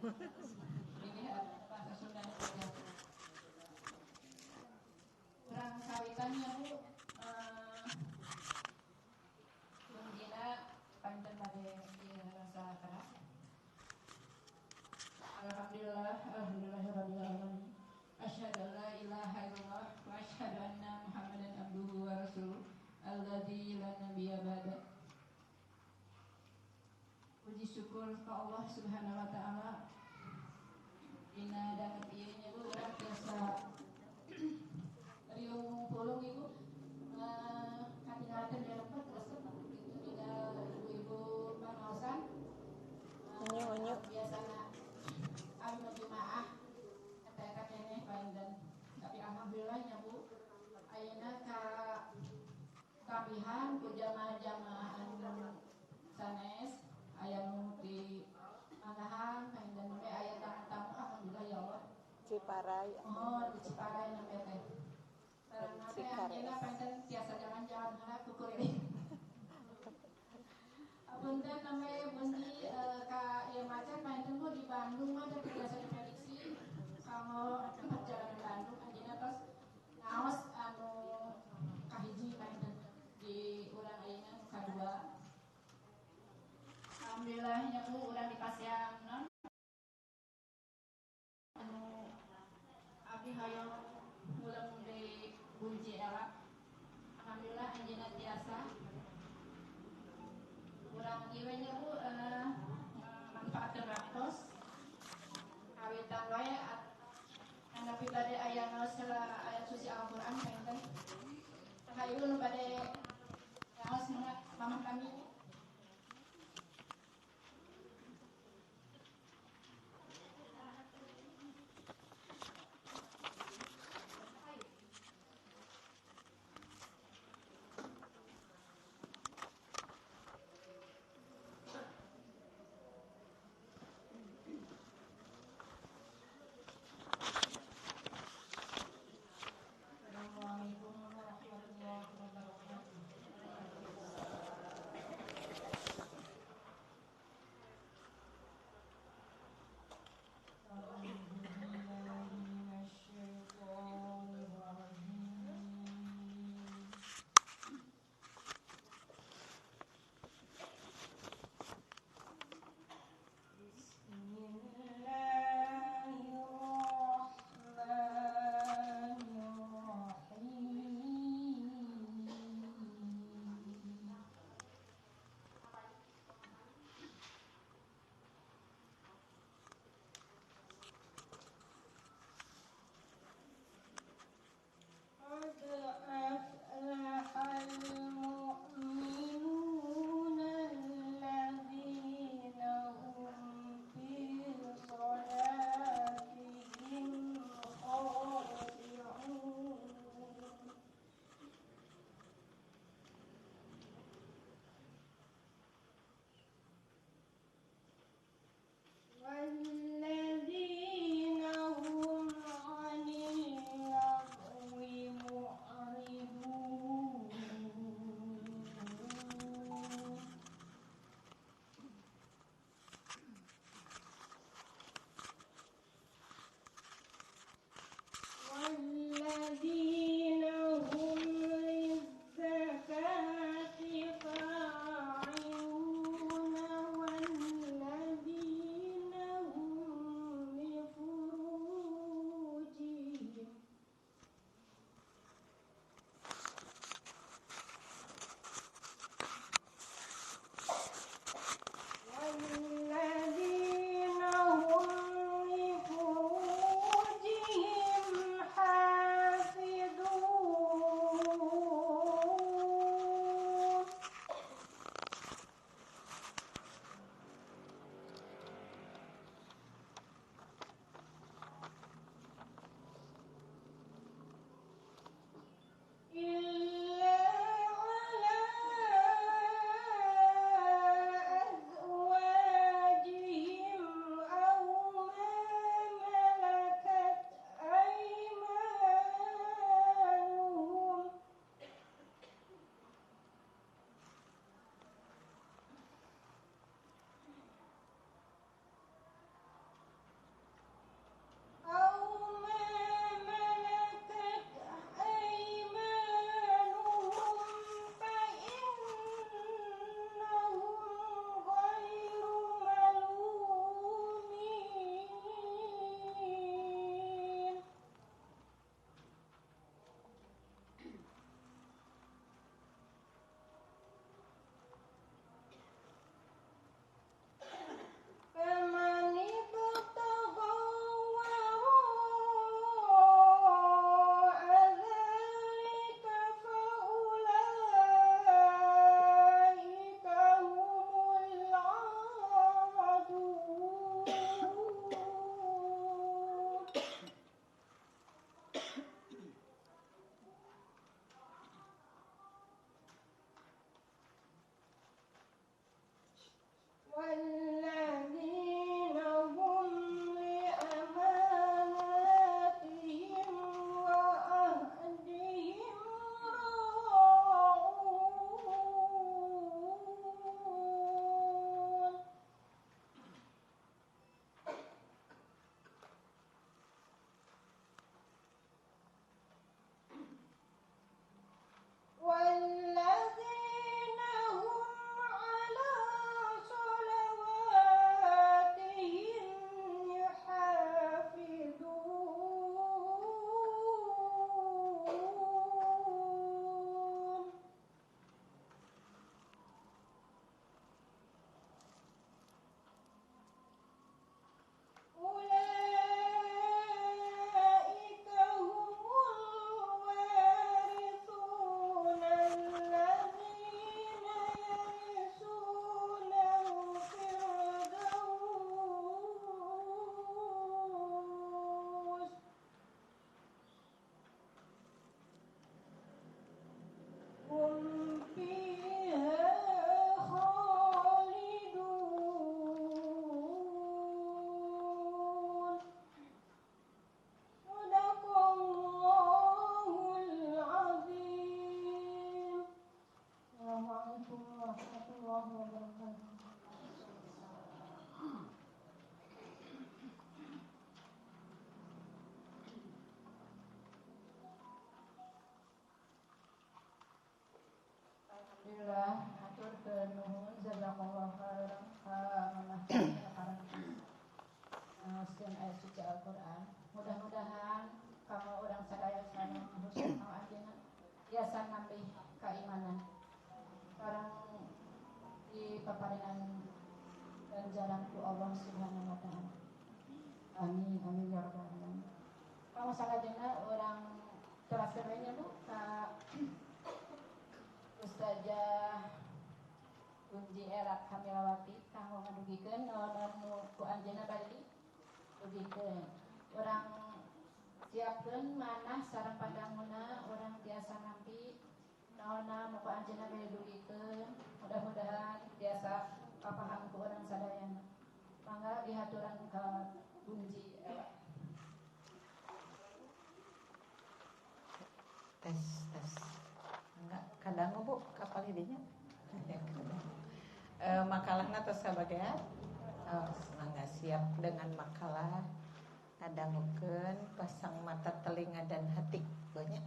Ini bahasa Sunda saja. Kurang sawitannya Bu, mungkinnya panten pada rasa keras. Alhamdulillahirrahmanirrahim. Asyhadu an la ilaha illallah wa asyhadu anna Muhammadan abduhu wa rasuluh alladzi la nabiyya ba'da. Puji syukur ke Allah Subhanahu wa taala. Dina dan ieu Bu urang tiasa riung pulung Ibu katinggalkeun dirempet resep kitu dina ibu-ibu pangaosan. Biasana anu Jumaah eta keneh pandan. Tapi alhamdulillahnya Bu, ayeuna kabihan ku jamaah-jamaah anu sanes aya nu di Manahan pandan we aya tamu-tamu alhamdulillah ya Allah. Ciparai. Di Ciparai namanya teh. Sarana teh ayeuna pandan tiasa jalan-jalan heula ku keliling. Punten namanya bunyi ka ieu macan panten Bu di Bandung mah teh biasa diprediksi kanggo perjalanan Bandung anjeunna tos ngaos anu kahiji panten di urang ayeuna nu kadua. Alhamdulillahnya Bu urang dipasihan non anu abdi hayang muleng di bunci elak. Alhamdulillah anjeunna tiasa urang ieu nya Bu manfaatkeun raktos awitan wae anggapi bade aya ngaos ayat suci Al-Qur'an panten. Hayu nu bade ngaos mamah kami. Assalamualaikum warahmatullahi wabarakatuh. ngaoskeun ayat suci Al-Qur'an. Mudah-mudahan kamu orang sadaya sareng husna ajeuna biasa nambah keimanan. Sekarang di paparingan ganjaran ku Allah Subhanahu wa taala. Amin amin ya rabbal alamin. Kamu sadayana orang terakhir nya Bu ka Ustazah Unji Erak Kamilawati kanggo ngadugikeun nu ku anjeunna bari dugikeun. Urang siapkeun manah sareng pandanguna urang biasa nampi naonna nu ku anjeunna bari dugikeun. Mudah-mudahan biasa kapaham ku urang sadayana. Mangga dihaturan ka Unji Erak. Tes. Enggak kadang Bu kapal hidinya. Makalahna tos sabagea. Mangga siap dengan makalah. Adangukeun pasang mata, telinga dan hati banyak.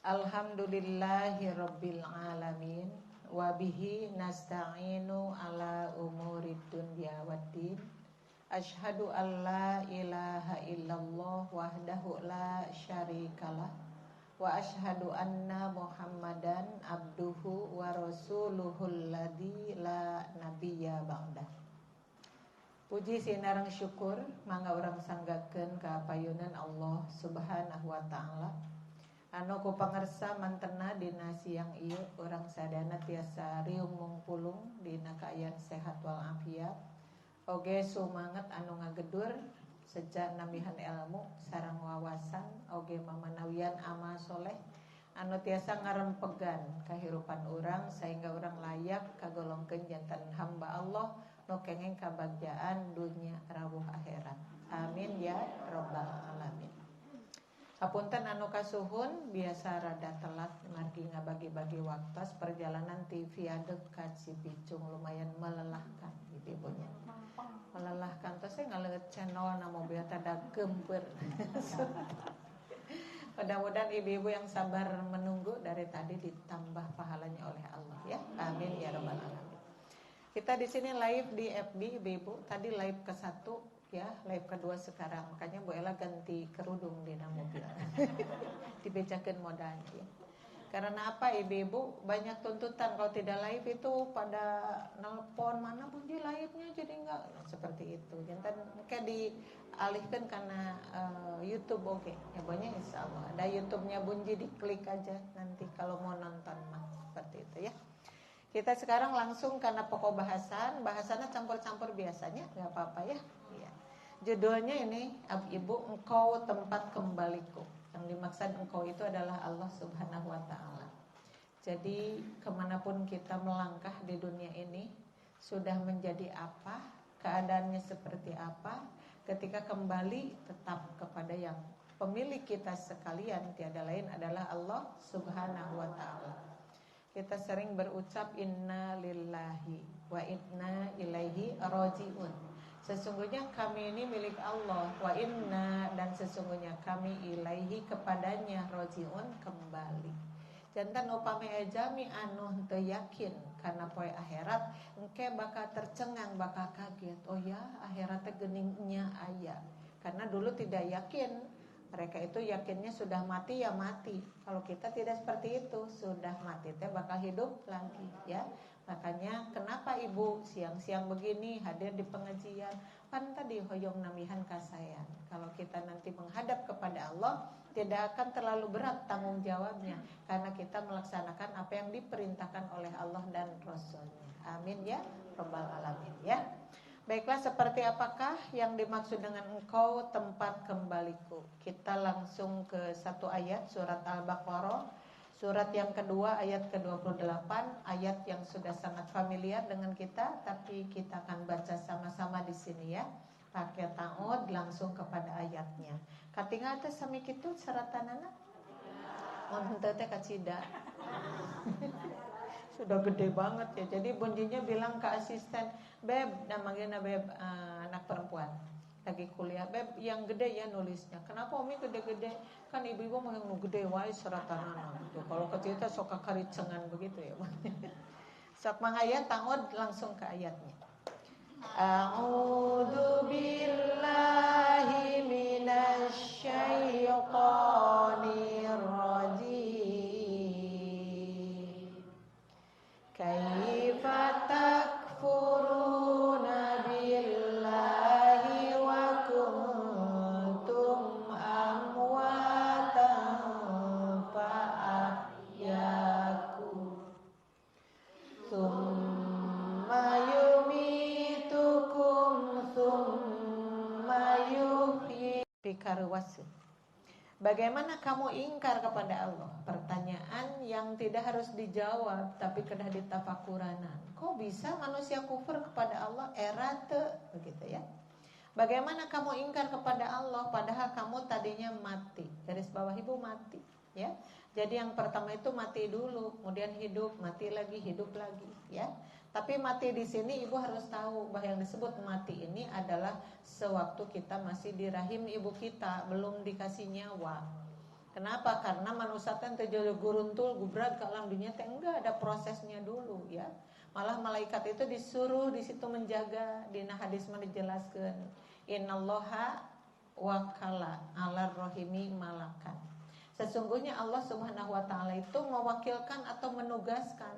Alhamdulillahirabbil alamin wa bihi nasta'inu ala umurid dunya waddin. Asyhadu an la ilaha illallah wahdahu la syarikalah wa asyhadu anna Muhammadan abduhu wa rasuluhul ladzi la nabiyya ba'dah. Puji sinareng syukur mangga urang sanggakeun ka payunan Allah Subhanahu wa taala anu ku pangarsa mantena dina siang ieu urang sadana tiasa riung mungpulung dina kaayaan sehat wal afiat. Oge sumanget anu ngagedur sejak namihan ilmu sareng wawasan oge mamanawian amal soleh anu tiasa ngarempegan kahirupan urang sehingga urang layak kagolongkeun janten hamba Allah nu kenging kabagjaan dunya rawuh akhirat. Amin ya rabbal alamin. Hapunten anu kasuhun biasa rada telat margi ngabagi-bagi waktu perjalanan TV adeg ka Cipicung lumayan melelahkan gitu punya. Melelahkan terus saya ngaleut channel na mobil tada gempeur. Mudah-mudahan ibu-ibu yang sabar menunggu dari tadi ditambah pahalanya oleh Allah ya. Amin ya rabbal alamin. Kita di sini live di FB ibu-ibu. Tadi live ke-1 ya, live kedua sekarang. Makanya Bu Ella ganti kerudung di mobil. Dibejakeun modalnya ya. Karena apa ibu-ibu banyak tuntutan kalau tidak live itu pada nelpon mana bunyi live-nya jadi enggak seperti itu. Jangan kayak dialihkan karena YouTube oke. Ya banyak insyaallah. Ada YouTube-nya bunyi diklik aja nanti kalau mau nonton mah seperti itu ya. Kita sekarang langsung karena pokok bahasannya campur-campur biasanya enggak apa-apa ya. Iya. Judulnya ini Ibu engkau tempat kembaliku. Yang dimaksud engkau itu adalah Allah Subhanahu wa ta'ala. Jadi kemanapun kita melangkah di dunia ini, sudah menjadi apa, keadaannya seperti apa, ketika kembali tetap kepada yang pemilik kita sekalian, tiada lain adalah Allah Subhanahu wa ta'ala. Kita sering berucap inna lillahi wa inna ilaihi raji'un. Sesungguhnya kami ini milik Allah, wa inna, dan sesungguhnya kami ilaihi kepadanya rajiun kembali. Jantan upami ejami anu teu yakin karena poe akhirat engke bakal tercengang, bakal kaget. Oh ya, akhirat teh geuningnya aya. Karena dulu tidak yakin. Mereka itu yakinnya sudah mati ya mati. Kalau kita tidak seperti itu, sudah mati teh bakal hidup lagi ya. Makanya kenapa ibu siang-siang begini hadir di pengajian? Pan tadi hoyong namihan kasayan. Kalau kita nanti menghadap kepada Allah, tidak akan terlalu berat tanggung jawabnya, karena kita melaksanakan apa yang diperintahkan oleh Allah dan Rasulnya. Amin ya rabbal alamin ya. Baiklah, seperti apakah yang dimaksud dengan engkau tempat kembaliku? Kita langsung ke satu ayat surat Al-Baqarah. Surat yang kedua ayat ke-28, ayat yang sudah sangat familiar dengan kita, tapi kita akan baca sama-sama di sini ya. Pakai ta'ud langsung kepada ayatnya. Katingal teh sami kitu saratanana? Mun henteu teh kacida. Sudah gede banget ya. Jadi bunyinya bilang ke asisten, "Beb, namanya Beb, anak perempuan. Lagi kuliah, Beb, yang gede ya nulisnya. Kenapa Umi gede-gede? Kan ibu-ibu mau yang gede wae seratanana gitu. Kalau kecil teh sok kakaricengan begitu ya." Sok mangaya ta'ud langsung ke ayatnya. A'udzu billahi karuwas. Bagaimana kamu ingkar kepada Allah? Pertanyaan yang tidak harus dijawab tapi kedah ditafakuranan. Kok bisa manusia kufur kepada Allah? Erate begitu ya. Bagaimana kamu ingkar kepada Allah padahal kamu tadinya mati? Garis bawah ibu mati ya. Jadi yang pertama itu mati dulu, kemudian hidup, mati lagi, hidup lagi ya. Tapi mati di sini ibu harus tahu bahwa yang disebut mati ini adalah sewaktu kita masih di rahim ibu kita, belum dikasih nyawa. Kenapa? Karena manusia teh jadi guruntul gubrat ke alam dunia teh enggak ada prosesnya dulu ya. Malah malaikat itu disuruh di situ menjaga. Dina hadis mah dijelaskeun, innallaha wakala 'alar rahimi malakan. Sesungguhnya Allah Subhanahu wa taala itu mewakilkan atau menugaskan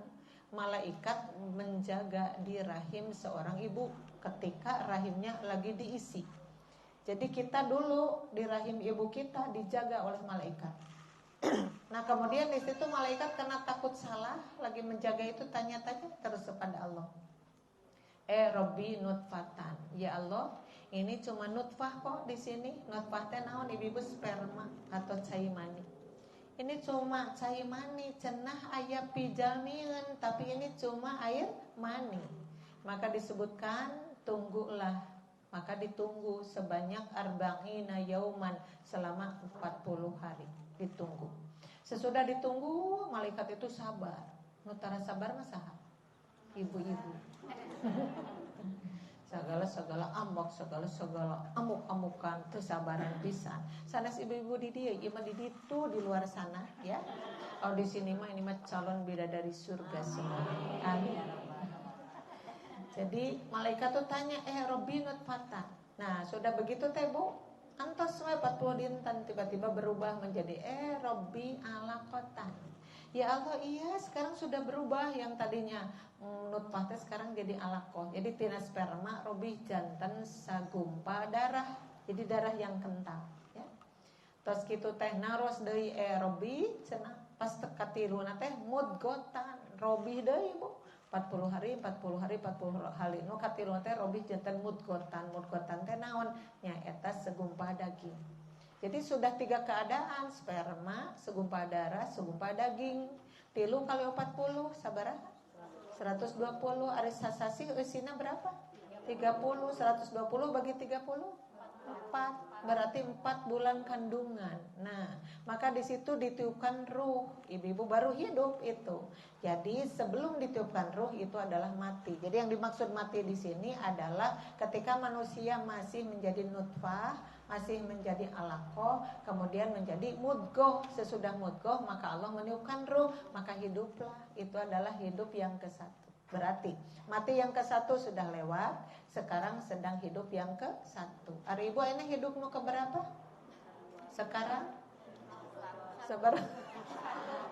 malaikat menjaga di rahim seorang ibu ketika rahimnya lagi diisi. Jadi kita dulu di rahim ibu kita dijaga oleh malaikat. Nah kemudian di situ malaikat karena takut salah lagi menjaga itu tanya-tanya terus kepada Allah. Robbi nutfatan, ya Allah, ini cuma nutfah kok di sini. Nutfah teh naon ibu sperma atau cai mani. Ini cuma cai mani, cenah aya pijalmieun, tapi ini cuma air mani. Maka disebutkan tunggulah. Maka ditunggu sebanyak arba'ina yauman, selama 40 hari ditunggu. Sesudah ditunggu malaikat itu sabar. Nutara sabar mah saha? Ibu-ibu. Segala amok, segala amuk-amukan kesabaran pisan. Sanes ibu-ibu di dia, ieu mah di ditu di luar sana ya. Kalau di sini mah ini mah calon bidadari surga semua. Amin. Jadi malaikat tuh tanya, Robbi nutfatan. Nah, sudah begitu teh Bu, antos we 40 dinten tiba-tiba berubah menjadi Robbi alaqatan. Ya Allah, iya sekarang sudah berubah yang tadinya nutfah teh sekarang jadi alaqah. Jadi tina sperma Robbi janten sagumpa darah. Jadi darah yang kental, ya. Terus kitu teh naros deui Robbi cenah pas katiluna teh mudghatan. Robbi deui Bu. 40 hari nu katiluna teh Robbi janten mudghatan. Mudghatan teh naon? Nya eta segumpah daging. Jadi sudah 3 keadaan, sperma, segumpah darah, segumpah daging. 3 kali 40 sabaraha? 120. Ari sasasi eusina berapa? 30. 120 bagi 30 4. Berarti 4 bulan kandungan. Nah, maka di situ ditiupkan ruh. Ibu-ibu baru hidup itu. Jadi sebelum ditiupkan ruh itu adalah mati. Jadi yang dimaksud mati di sini adalah ketika manusia masih menjadi nutfah, masih menjadi alaqah, kemudian menjadi mudghah. Sesudah mudghah maka Allah meniupkan ruh, maka hiduplah. Itu adalah hidup yang ke-1. Berarti mati yang ke-1 sudah lewat, sekarang sedang hidup yang ke-1. Ari ibu ini hidup mau ke berapa? Sekarang? Seberapa?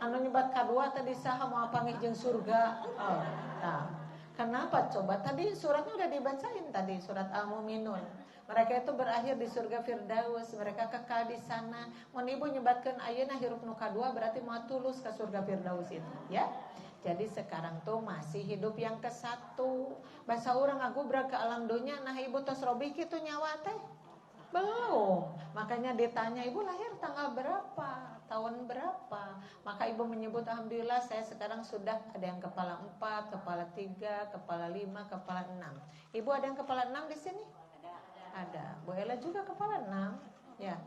Anu nyebat kadua tadi saha mau panggih jeung surga. Oh, nah. Kenapa coba? Tadi suratnya udah dibacain tadi, surat Al-Mu'minun. Mereka itu berakhir di surga Firdaus, mereka kekal di sana. Mun ibu nyebatkeun ayeuna hirup nu kadua berarti mau tulus ke surga Firdaus itu, ya. Jadi sekarang tuh masih hidup yang ke-1. Bahasa orang ngagubrak ke alam dunia. Nah ibu tos Robbi kitu nyawa teh belum. Makanya ditanya ibu lahir tanggal berapa, tahun berapa. Maka ibu menyebut alhamdulillah saya sekarang sudah ada yang kepala 4, kepala 3, kepala 5, kepala 6. Ibu ada yang kepala 6 di sini? Ada. Bu Ella juga kepala 6. Ya,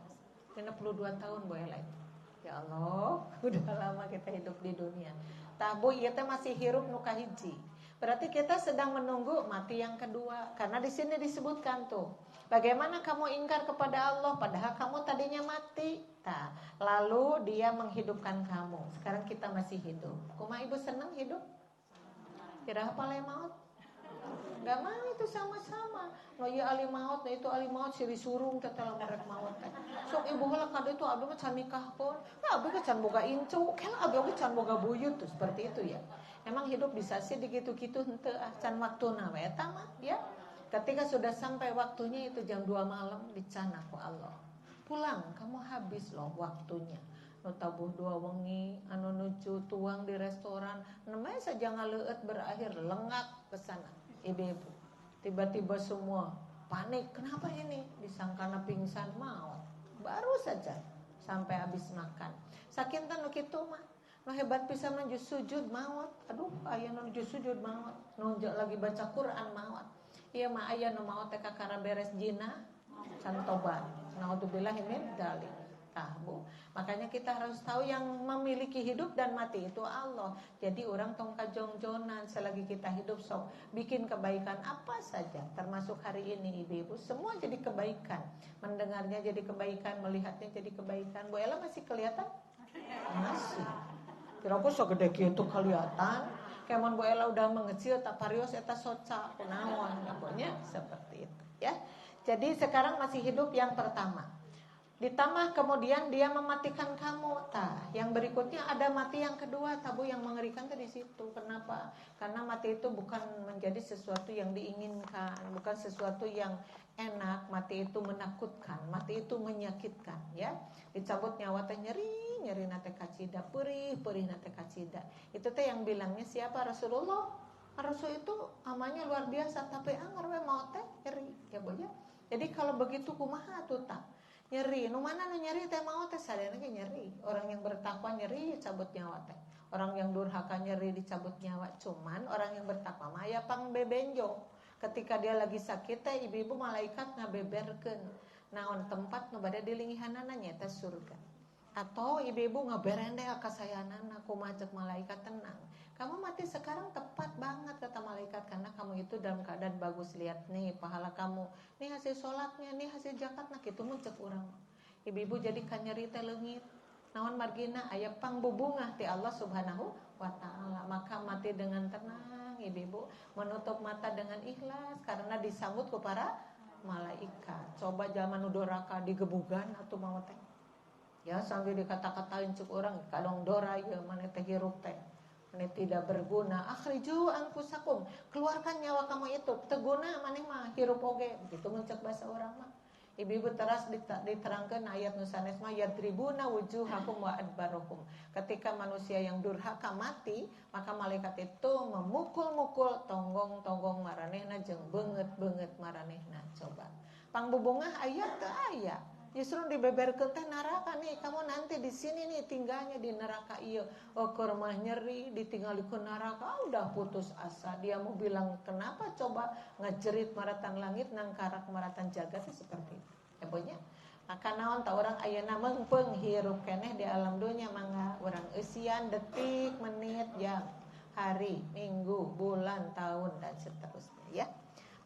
62 tahun Bu Ella itu. Ya Allah, udah lama kita hidup di dunia. Tabu kita masih hirup nu kahiji. Berarti kita sedang menunggu mati yang kedua. Karena di sini disebutkan tuh, bagaimana kamu ingkar kepada Allah padahal kamu tadinya mati. Nah, lalu dia menghidupkan kamu. Sekarang kita masih hidup. Kumaha ibu senang hidup? Kira apa le maut? Gak mau itu sama-sama. No iya ali maut, no itu ali maut siri surung teh teh merek maut teh. Sok ibu heula kade itu abi mah can nikahkeun. Nah, abi can boga incu, kan abi oge can boga buyut tuh seperti itu ya. Emang hidup bisa sih digitu-gitu henteu can waktuna we eta mah ya. Ketika sudah sampai waktunya itu jam 2 malam dicana ku Allah. Pulang, kamu habis loh waktunya. Nu tabuh 2 wengi, anu nuju tuang di restoran, namanya saja ngaleueut berakhir lengak ke sana. Ibu-ibu tiba-tiba semua panik, kenapa ini? Disangkana pingsan maut. baru saja sampai habis makan. Saking nu kitu mah, nu hebat pisan mah sujud maot. Aduh, aya nu sujud maot, nu lagi baca Quran maot. Ieu mah aya nu maot teh kakara beres jina, can tobat. Naudzubillahi min dzalik. Nah, Bu, makanya kita harus tahu yang memiliki hidup dan mati itu Allah. Jadi orang tong kajongjonan selagi kita hidup sok bikin kebaikan apa saja, termasuk hari ini ibu-ibu, semua jadi kebaikan. Mendengarnya jadi kebaikan, melihatnya jadi kebaikan. Bu Ella masih kelihatan? Masih. Kira-kira segede kitu kelihatan. Kemon Bu Ella udah mengecil tak parios eta soca kunaon, pokoknya seperti itu ya. Jadi sekarang masih hidup yang pertama. Ditambah kemudian dia mematikan kamu. Yang berikutnya ada mati yang kedua, tabu yang mengerikan tuh di situ. Kenapa? Karena mati itu bukan menjadi sesuatu yang diinginkan, bukan sesuatu yang enak. Mati itu menakutkan, mati itu menyakitkan, ya. Dicabut nyawa teh nyeri nate kacida, perih nate kacida. Itu teh yang bilangnya siapa? Rasulullah. Rasul itu amanya luar biasa, tapi anggar we maot teh nyeri, ya Bu ya. Jadi kalau begitu kumaha tuh nyeri, nu mana nu nyeri teh mau teh sadana ge nyeri. Orang yang bertakwa nyeri cabut nyawa teh. Orang yang durhaka nyeri dicabut nyawa. Cuman orang yang bertakwa mah aya pangbebenjo. Ketika dia lagi sakit teh ibu-ibu malaikat ngabeberkeun naon tempat nu bade dilingihanana nyaeta surga. Atau ibu-ibu ngaberendeh ka sayanana kumaha ceuk malaikat tenang. Kamu mati sekarang tepat banget kata malaikat karena kamu itu dalam keadaan bagus. Lihat nih pahala kamu, nih hasil sholatnya, nih hasil zakat, nah gitu mencek orang. Ibu-ibu jadi kanyeri teh leungit. Naon margina aya pangbubungah ti Allah Subhanahu wa taala. Maka mati dengan tenang ibu-ibu, menutup mata dengan ikhlas karena disambut ku para malaikat. Coba zaman nu doraka digebugan atuh mau teh. Ya sambil dikata-katain cuk orang kadang dora ieu maneh teh hirup teh. Ini tidak berguna. Akhriju anfusakum, keluarkan nyawa kamu itu. Teguna maneh mah hirup oge. Begitu mencek bahasa orang mah. Ibu-ibu teras diterangkan ayat nusanes mah yadribuna wujuhakum wa adbarukum. Ketika manusia yang durhaka mati, maka malaikat itu memukul-mukul tonggong-tonggong maranehna jeung beungeut-beungeut maranehna. Coba. Pangbubungah ayat teu aya. Justru dibeberkeun teh neraka nih, kamu nanti di sini nih tinggalnya di neraka ieu. Oh, keur mah nyeri ditinggalikeun neraka, udah putus asa. Dia mau bilang, "Kenapa coba ngejerit maratan langit nang karak maratan jagat seperti itu." Ya punya. Maka naon ta urang ayeuna meungpeung hirup keneh di alam dunia mangga urang eusian detik, menit, jam, hari, minggu, bulan, tahun dan seterusnya ya.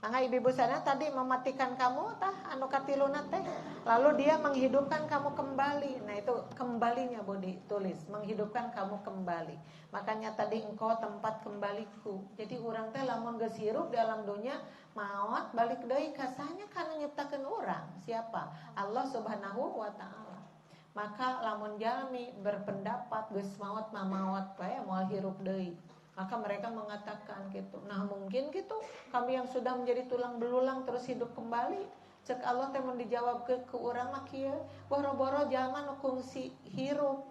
Mangga ibu-ibu sana tadi mematikan kamu anu katiluna teh, lalu dia menghidupkan kamu kembali. Nah itu kembalinya Bu ditulis, menghidupkan kamu kembali. Makanya tadi engkau tempat kembaliku. Jadi urang teh lamun geus hirup di alam dunia maot balik deui ka sanya kana nyiptakeun urang. Siapa? Allah Subhanahu wa taala. Maka lamun jalmi berpendapat geus maot mah maot bae moal hirup deui. Maka mereka mengatakan gitu. Nah mungkin gitu kami yang sudah menjadi tulang belulang terus hidup kembali. Cek Allah teh mun dijawab ke urang mah kieu, boro-boro jalma nu kungsi hirup.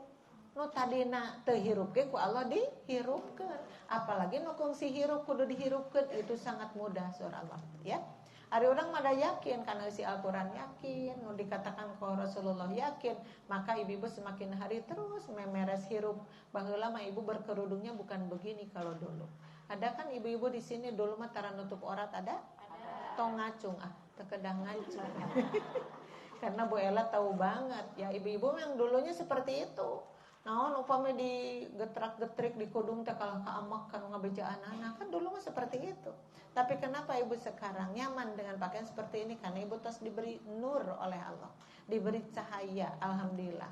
Nu tadina teu hirup ge ku Allah dihirupkeun. Apalagi nu kungsi hirup kudu dihirupkeun, itu sangat mudah surah Allah ya. Ari urang mah yakin karena si Al-Qur'an yakin, nu dikatakan ku Rasulullah yakin, maka ibu-ibu semakin hari terus memeres hirup. Baheula mah ibu berkerudungnya bukan begini kalau dulu. Ada kan ibu-ibu di sini dulu mah tara nutup aurat ada? Tong ngacung teu kedah ngacung. Karena Bu Ella tahu banget ya ibu-ibu yang dulunya seperti itu. Naon upami digetrak-getrik di kudung teh kalah kaamak kan ngabejaan anak kan dulu mah seperti itu. Tapi kenapa ibu sekarang nyaman dengan pakaian seperti ini? Karena ibu terus diberi nur oleh Allah, diberi cahaya, alhamdulillah.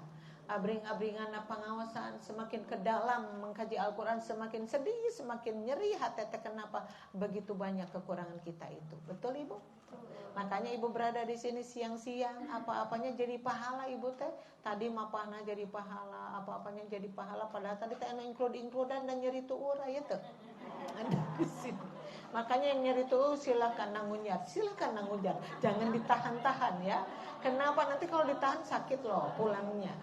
Abring-abringan pengawasan semakin ke dalam mengkaji Al-Quran semakin sedih, semakin nyeri hati teh. Kenapa? Begitu banyak kekurangan kita itu. Betul ibu? Makanya ibu berada di sini siang-siang, apa-apanya jadi pahala ibu teh. Tadi mapana jadi pahala, apa-apanya jadi pahala. Padahal tadi teh include-includean dan nyeri tuur aya teh. Ada di sini. Makanya yang nyeri tuur silakan nangunjar, jangan ditahan-tahan ya. Kenapa? Nanti kalau ditahan sakit loh pulangnya.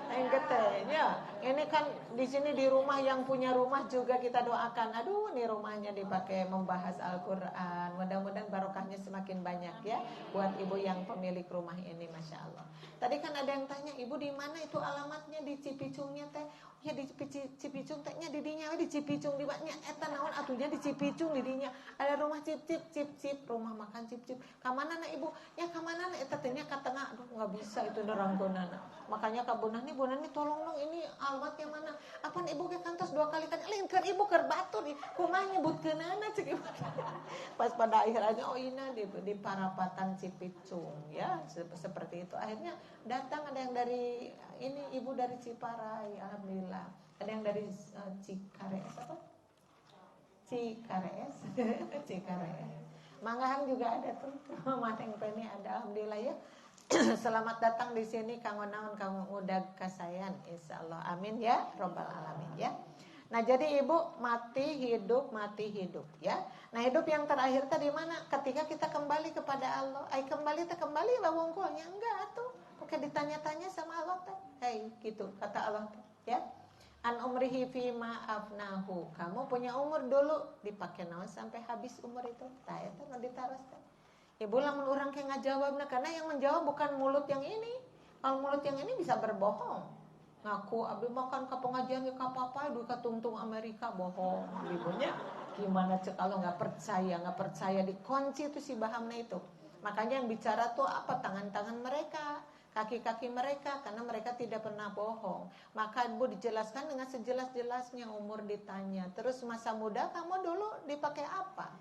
Yang ketenya, ini kan di sini di rumah yang punya rumah juga kita doakan. Aduh, nih rumahnya dipakai membahas Al-Quran. Mudah-mudahan barokahnya semakin banyak ya buat ibu yang pemilik rumah ini, masya Allah. Tadi kan ada yang tanya, ibu di mana itu alamatnya di Cipicungnya teh? Ya di Cipicung tehnya di dinya, di Cipicung di baknya. Eta naon atunya di Cipicung di dinya. Ada rumah cip rumah makan cip. Kamana na ibu? Ya kamana na eta tehnya ka tengah. Aduh nggak bisa itu nerangkeunana. Makanya ka Bunani tolong dong ini alamatnya mana? Apaan ibu ke kantos 2 kali tanya, lain keur ibu keur batur kumaha nyebutkeunana cek ibu. Pas pada akhirnya oh ina di Parapatan Cipicung ya seperti itu. Akhirnya datang ada yang dari ini ibu dari Ciparai, alhamdulillah. Ada yang dari Cikares apa? Cikares. Cikares. Manggahan juga ada tuh. Mateng Penny ada, alhamdulillah ya. Selamat datang di sini Kang Onaon Kang Udag Kasayan, insyaallah. Amin ya robbal alamin ya. Nah, jadi ibu mati hidup ya. Nah, hidup yang terakhir tadi mana? Ketika kita kembali kepada Allah. Kembali lah wongkolnya enggak tuh. Oke ditanya-tanya sama Allah teh. Gitu kata Allah teh ya. An umrihi fima afnahu. Kamu punya umur dulu dipakai naon sampai habis umur itu. Tah eta nu ditaros teh. Ibu lamun urang kayak ngajawabna karena yang menjawab bukan mulut yang ini. Kalau mulut yang ini bisa berbohong. Ngaku abdi makan ke pengajian ke apa duit ka tungtung Amerika bohong. Ibunya gimana cek kalau nggak percaya dikunci itu si bahamnya itu. Makanya yang bicara tuh apa? Tangan-tangan mereka, kaki-kaki mereka, karena mereka tidak pernah bohong. Maka ibu dijelaskan dengan sejelas-jelasnya umur ditanya. Terus masa muda kamu dulu dipakai apa?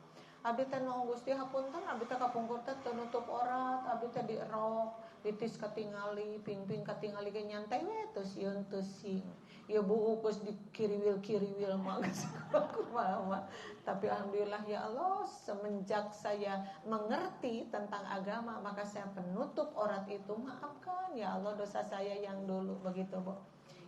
Abdi teh nu Gusti hapunten, abdi teh kapungkur teh teu nutup aurat, abdi teh dierok, titis katingali, ping-ping katingali ge nyantai we teu sieun teu sing. Ya Bu geus dikiriwil mah geus kumaha. Tapi alhamdulillah ya Allah, semenjak saya mengerti tentang agama, maka saya penutup aurat itu. Maafkan ya Allah dosa saya yang dulu begitu, Bu.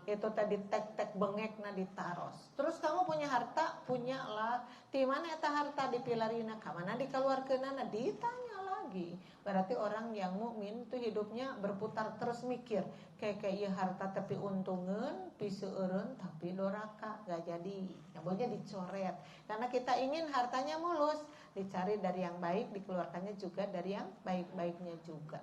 Itu tadi tek bengekna ditaros. Terus kamu punya harta, punya lah. Di mana eta harta dipilarina? Ka mana dikeluarkeunana? Ditanya lagi. Berarti orang yang mukmin itu hidupnya berputar terus mikir. Kayak ieu harta tapi untungeun, piseueureun tapi doraka, enggak jadi. Namanya dicoret. Karena kita ingin hartanya mulus, dicari dari yang baik, dikeluarkannya juga dari yang baik-baiknya juga.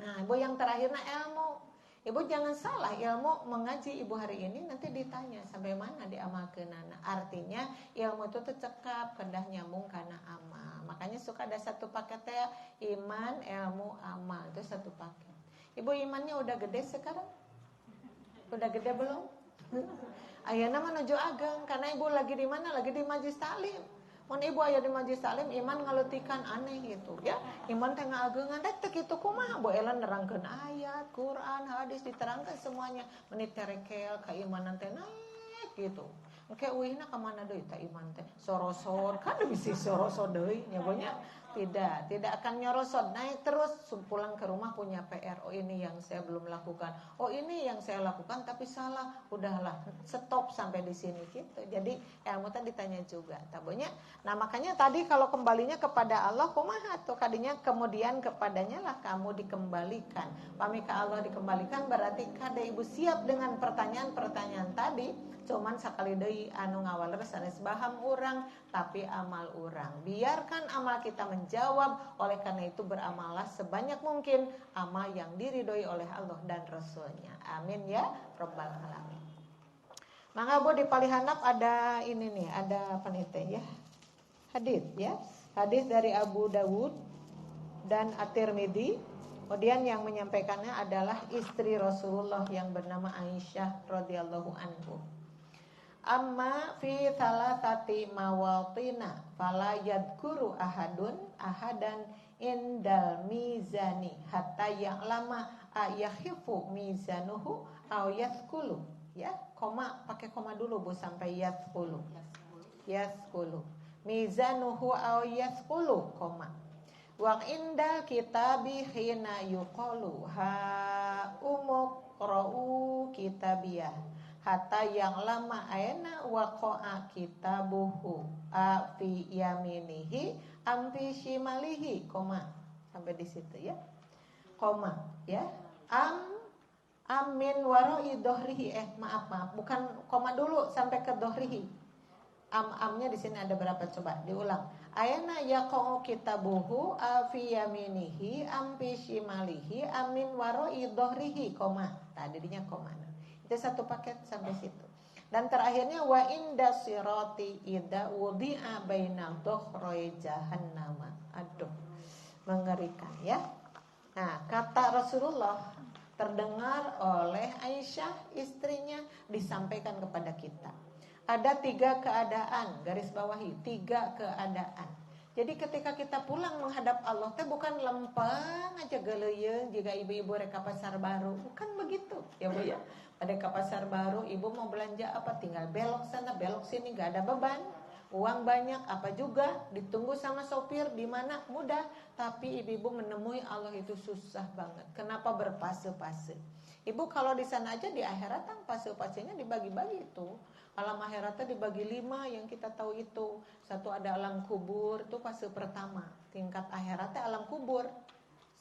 Nah, ibu yang terakhirnya ilmu. Ibu jangan salah, ilmu mengaji ibu hari ini nanti ditanya sampai mana diamalkeunana. Artinya ilmu itu tercekap kedah nyambung karena amal. Makanya suka ada satu paket ya, iman, ilmu, amal. Itu satu paket. Ibu imannya udah gede sekarang? Udah gede belum? Ayeuna menuju ageng karena ibu lagi di mana? Lagi di Majlis Taklim. Mun ibu aya di Majlis Taklim iman ngaletikan aneh gitu ya. Iman teh ngaageungan teh kitu kumaha bu ela nerangkeun ayat, Quran, hadis diterangkan semuanya. Menit terekel keimanan teh naik gitu. Engke uihna ka mana deui teh iman teh? Sorosor, kan bisi sorosor deui nya bonya. Tidak akan nyorosot, naik terus pulang ke rumah punya PR. Oh ini yang saya belum lakukan. Oh ini yang saya lakukan tapi salah. Udahlah, stop sampai di sini gitu. Jadi ilmu tadi ditanya juga, tabunya. Nah makanya tadi kalau kembalinya kepada Allah, kumaha tuh kadinya kemudian kepadanya lah kamu dikembalikan. Pami ke Allah dikembalikan berarti kade ibu siap dengan pertanyaan-pertanyaan tadi. Cuman sakali deui anu ngawal sanes baham urang tapi amal urang. Biarkan amal kita menjawab. Oleh karena itu beramallah sebanyak mungkin amal yang diridhoi oleh Allah dan Rasulnya. Amin ya rabbal alamin. Mangga Bu di Palihanap ada ini nih, ada penite ya. Hadis ya. Hadis dari Abu Dawud dan At-Tirmidzi. Kemudian yang menyampaikannya adalah istri Rasulullah yang bernama Aisyah radhiyallahu anhu. Amma fi salatati mawatina fala yadhkuru ahadan indal mizani hatta ya'lama ayakhifu mizanuhu aw yathqulu ya pakai koma dulu Bu sampai yathqulu mizanuhu aw yathqulu wa indal kitabi hina yuqalu ha umqra'u kitabiyah hatta yang lama aena waqa'a kitabuhu fi yaminihi amfi shimalihi sampai di situ ya. koma ya. Amin waroi dohrihi, maaf bukan koma dulu sampai ke dohrihi. Amnya di sini ada berapa, coba diulang. Ayana yaqau kitabuhu afi yaminihi am fi shimalihi amin waroi dohrihi, koma. Tadinya koma. Itu satu paket sampai situ. Dan terakhirnya wa inda sirati idza wudi'a baina dhuhri jahannam. Aduh, mengerikan ya. Nah, kata Rasulullah terdengar oleh Aisyah istrinya, disampaikan kepada kita. Ada 3 keadaan, garis bawahi 3 keadaan. Jadi ketika kita pulang menghadap Allah teh bukan lempeng aja geleyeung jika ibu-ibu rek ka pasar baru, bukan begitu ya Bu ya. Pada ke pasar baru ibu mau belanja apa tinggal belok sana belok sini, gak ada beban. Uang banyak apa juga ditunggu sama sopir di mana mudah, tapi ibu-ibu menemui Allah itu susah banget. Kenapa berpase-pase? Ibu kalau di sana aja di akhirat kan pase-pasenya dibagi-bagi itu. Alam akhiratnya dibagi 5 yang kita tahu itu. Satu ada alam kubur, itu fase pertama. Tingkat akhiratnya alam kubur.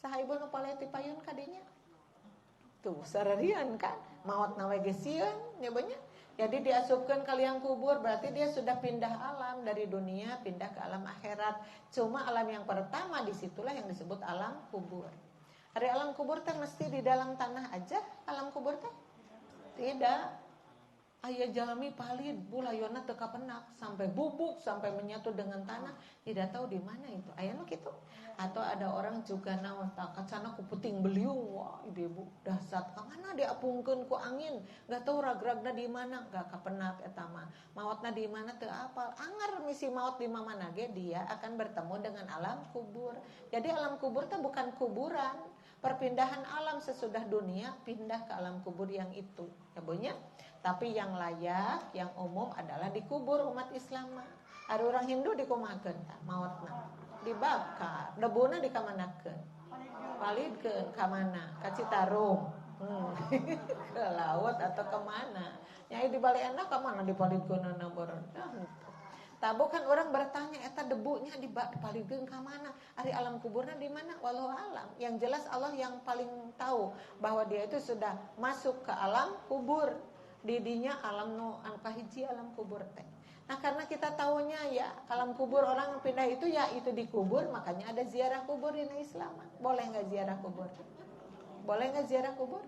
Saha ibu nu paleti payun kadinya? Tuh, sararian kan? Maut nawe gesieun nya banyak. Jadi diasupkan ke liang kubur, berarti dia sudah pindah alam dari dunia pindah ke alam akhirat. Cuma alam yang pertama disitulah yang disebut alam kubur. Hari alam kubur teh mesti di dalam tanah aja alam kubur teh? Tidak. Aya jalmi palid bulayona teu kapenak sampai bubuk sampai menyatu dengan tanah, tidak tahu di mana itu. Aya nu kitu. Atau ada orang juga naon tak kacana ku puting beliung, wah ibu dahsyat ka mana diapungkeun ku angin, enggak tahu ragragna di mana, enggak kapenak eta mah. Maotna di mana teu apal. Angar misi maot di mana ge dia akan bertemu dengan alam kubur. Jadi alam kubur teh bukan kuburan. Perpindahan alam sesudah dunia pindah ke alam kubur yang itu, ya bunya. Tapi yang layak, yang umum adalah dikubur umat Islam. Ada orang Hindu dikumakeun mautna, dibakar, debuna dikamanakeun, palidkeun ka mana? Ka Citarum, ke laut atau kemana? Nyai di Baleana ka mana dipalidkeunana beureun? Tabu kan orang bertanya, eta debunya dipalidkeun ka mana? Ari alam kuburna di mana? Wallahu alam. Yang jelas Allah yang paling tahu bahwa dia itu sudah masuk ke alam kubur. Didinya alam nu anu kahiji alam kubur teh. Nah, karena kita tahunya ya alam kubur orang pindah itu ya itu dikubur, makanya ada ziarah kubur di Islam. Boleh enggak ziarah kubur? Boleh enggak ziarah kubur?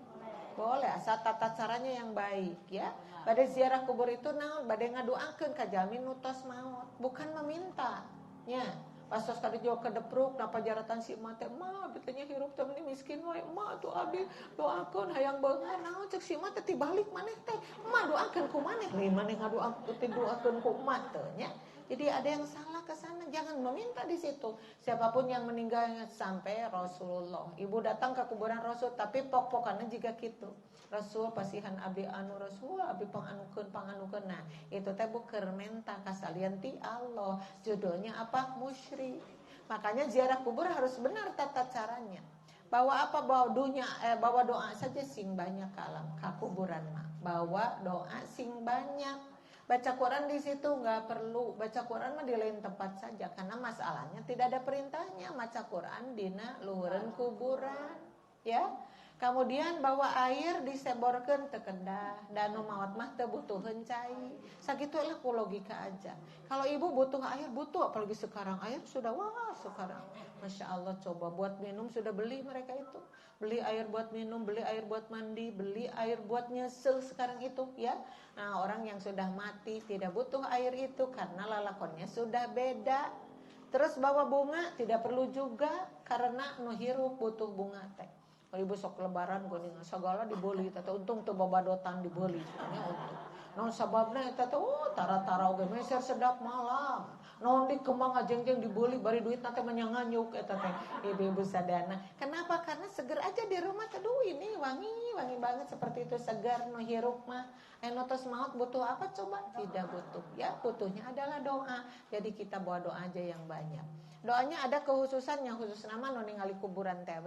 Boleh, asal tata caranya yang baik ya. Pada ziarah kubur itu naon? Bade ngadoakeun ka jalmi nu tos maot, bukan meminta. Nya, pas tos kadi jauh kedepruk napa jaratan si emak teh, "Ma, betulnya hirup teh miskin wae, emak tuh abi doakeun hayang beungeun." Naon ceuk si emak teh tibalik maneh teh, "Emak doakeun ku maneh." Lain maneh ngadoakeun ku emak teh nya. Jadi ada yang salah ke sana, jangan meminta di situ. Siapapun yang meninggalnya sampai Rasulullah. Ibu datang ke kuburan Rasul tapi pok-pokannya juga gitu. Rasul pasihan abdi anu Rasul, abdi panganukeun. Nah, itu teh buker menta kasalian ti Allah. Judulnya apa? Musyrik. Makanya ziarah kubur harus benar tata caranya. Bawa apa? Bawa doa saja sing banyak ke alam ka kuburan mah. Bawa doa sing banyak. Baca Quran di situ nggak perlu. Baca Quran mah di lain tempat saja karena masalahnya tidak ada perintahnya baca Quran dina luhureun kuburan, ya. Kemudian bawa air diseborkeun teu kedah, danu maot mah teu butuheun cai. Sakitu lah ku logika aja. Kalau ibu butuh air, butuh apalagi sekarang air sudah sekarang. Masya Allah, coba buat minum sudah beli mereka itu. Beli air buat minum, beli air buat mandi, beli air buat nyesel sekarang itu ya. Nah, orang yang sudah mati tidak butuh air itu karena lalakonnya sudah beda. Terus bawa bunga tidak perlu juga karena nu hirup butuh bunga teh. Kalau ibu sok lebaran geuning sagala dibeli teh untung teu babadotan dibeli nya untung. Naon sababna eta teh tara-tara oge meser sedap malam. Naon di kembang ajengjeng dibeli bari duit teh menyanganyuk eta teh ibu-ibu sadana. Kenapa? Karena seger aja di rumah teh ini wangi banget seperti itu segar nu hirup mah. Enotos maut butuh apa coba? Tidak butuh. Ya, butuhnya adalah doa. Jadi kita bawa doa aja yang banyak. Doanya ada khususannya, khusus nama nu ningali kuburan teh.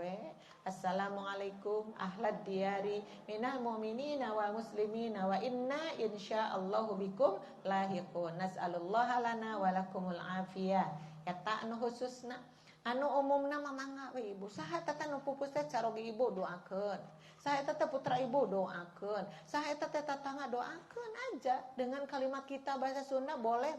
Assalamualaikum ahlad diyari minal mu'minina wal muslimina wa inna insyaallahu bikum lahiqun. Nas'alullaha lana wa lakumul afiyah. Eta anu khususna. Anu umumna mamangga we ibu. Saha eta teh nu pupus teh carogi ibu doakeun. Saha eta teh putra ibu doakeun. Saha eta teh tatangga doakeun aja dengan kalimat kita bahasa Sunda boleh.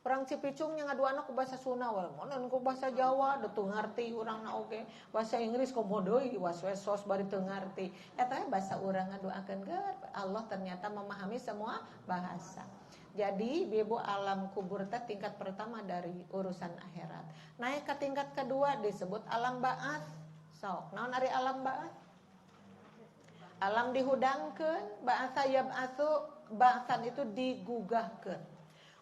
Orang Cipicung yang ngaduana ku bahasa Sunda we. Mun ku bahasa Jawa da teu ngarti urangna oge. Bahasa Inggris komo deui was-wesos bari teu ngarti. Eta bahasa urang ngadoakeun geur. Allah ternyata memahami semua bahasa. Jadi ibu alam kubur teh tingkat pertama dari urusan akhirat. Naik ke tingkat kedua disebut alam ba'ats. Sok, naon ari alam ba'ats? Alam dihudangkeun, ba'atsa yab'atsu, ba'atsan itu digugahkeun.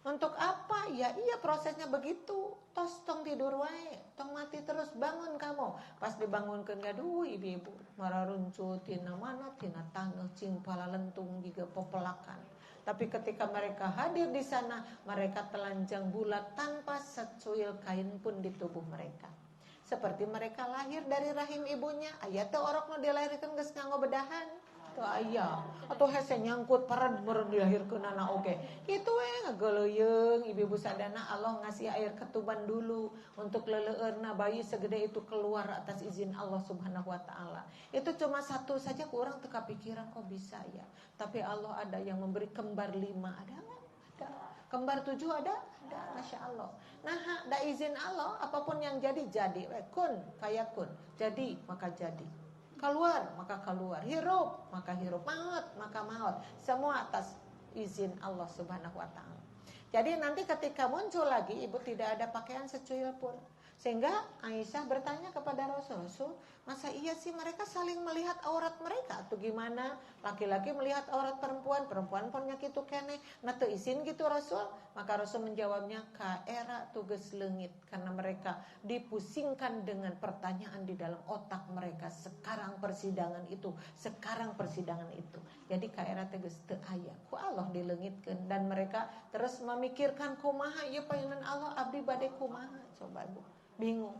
Untuk apa? Ya iya prosesnya begitu. Tos tong tidur wae, tong mati terus bangun kamu. Pas dibangunkeun gaduh ibu-ibu, mararuncut tina mana tina taneuh cing palalentung jiga popelakan. Tapi ketika mereka hadir di sana, mereka telanjang bulat tanpa secuil kain pun di tubuh mereka. Seperti mereka lahir dari rahim ibunya. Aya teh orok nu dilahirkeun geus nganggo bedahan. Teu aya. Atuh hese nyangkut parad meureun dilahirkeun anak oge. Kitu we ngageuleuyeung ibu-ibu sadana Allah ngasih air ketuban dulu untuk leleueurna bayi segede itu keluar atas izin Allah Subhanahu wa taala. Itu cuma satu saja kurang teu kapikiran kok bisa ya. Tapi Allah ada yang memberi kembar 5, ada enggak? Ada. Kembar 7 ada? Ada, Masya Allah. Nah, da izin Allah apapun yang jadi. Kun fayakun. Jadi maka jadi. Keluar maka keluar, hirup maka hirup, maut maka maut. Semua atas izin Allah Subhanahu wa taala. Jadi nanti ketika muncul lagi ibu tidak ada pakaian secuil pun. Sehingga Aisyah bertanya kepada Rasul, masa iya sih mereka saling melihat aurat mereka atau gimana? Laki-laki melihat aurat perempuan, perempuan pun nyakitu keneh. Nah teu izin gitu Rasul. Maka Rasul menjawabnya, kaera tugas leungit, karena mereka dipusingkan dengan pertanyaan di dalam otak mereka. Sekarang persidangan itu. Jadi kaera tugas teu aya. Ku Allah dileungitkeun dan mereka terus memikirkan kumaha ieu paeunaan Allah abdi bade kumaha. Coba Bu, bingung.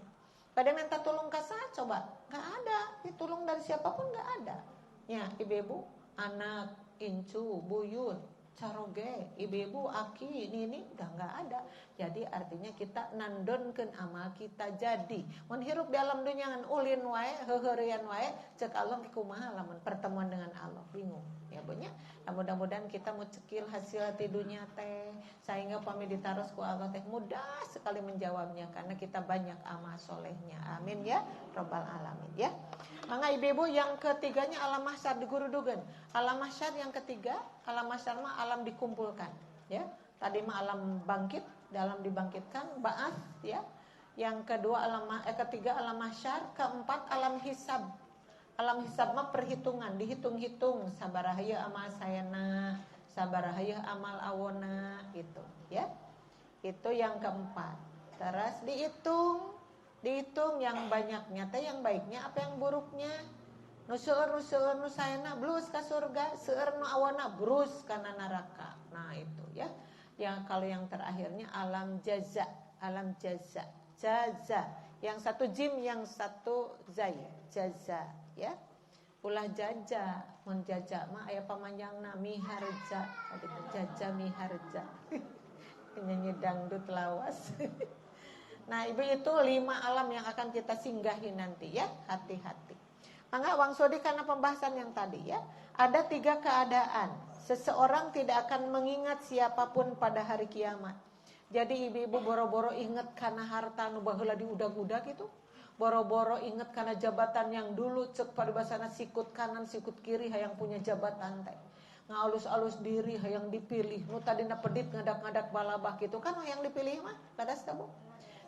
Pada minta tolong ke saya, coba nggak ada, ditolong dari siapapun nggak ada. Ya ibu-ibu, anak, incu, buyut, caroge, ibu-ibu, aki, ini udah nggak ada. Jadi artinya kita nandonkeun amal kita jadi. Mun hirup di alam dunya ngan ulin wae, heuheurean wae, cek Allah kumaha lamun pertemuan dengan Allah, bingung. Ya punya. Nah, mudah-mudahan kita mau cekil hasil tidunya teh sehingga pami ditaros ku Allah teh mudah sekali menjawabnya karena kita banyak amal solehnya. Amin ya Rabbal alamin ya. Mangga ibu-ibu yang ketiganya alam mahsyar digurudugeun. Alam mahsyar yang ketiga, alam mahsyar mah alam dikumpulkan ya. Tadi mah alam bangkit, dalam dibangkitkan, ba'ats ya. Yang kedua ketiga alam mahsyar, keempat alam hisab. Alam hisab mah perhitungan, dihitung-hitung sabaraha ieu amal sayana, sabaraha ieu amal awona gitu, ya. Itu yang keempat. Terus dihitung yang banyaknya teh yang baiknya apa yang buruknya. Nu seueur nu sayana blus ka surga, seueur nu awona brus kana neraka. Nah, itu ya. Yang kalau yang terakhirnya alam jaza, jaza. Yang satu jim, yang satu zai, jaza ya. Ulah jaja, mun jaja mah aya pamanjangna miharja, gitu jaja miharja. Nyanyi dangdut lawas. Nah, ibu itu 5 alam yang akan kita singgahi nanti ya, hati-hati. Mangga Wang Sodi karena pembahasan yang tadi ya, ada 3 keadaan. Seseorang tidak akan mengingat siapapun pada hari kiamat. Jadi ibu-ibu boro-boro inget karena harta nu baheula diudag-udag itu. Boro-boro inget karena jabatan yang dulu cek paribasana sikut kanan sikut kiri hayang punya jabatan teh. Ngalus-alus diri hayang dipilih. Nu tadina pedit ngadak-ngadak balabah gitu kan hayang dipilih mah. Badas teh Bu.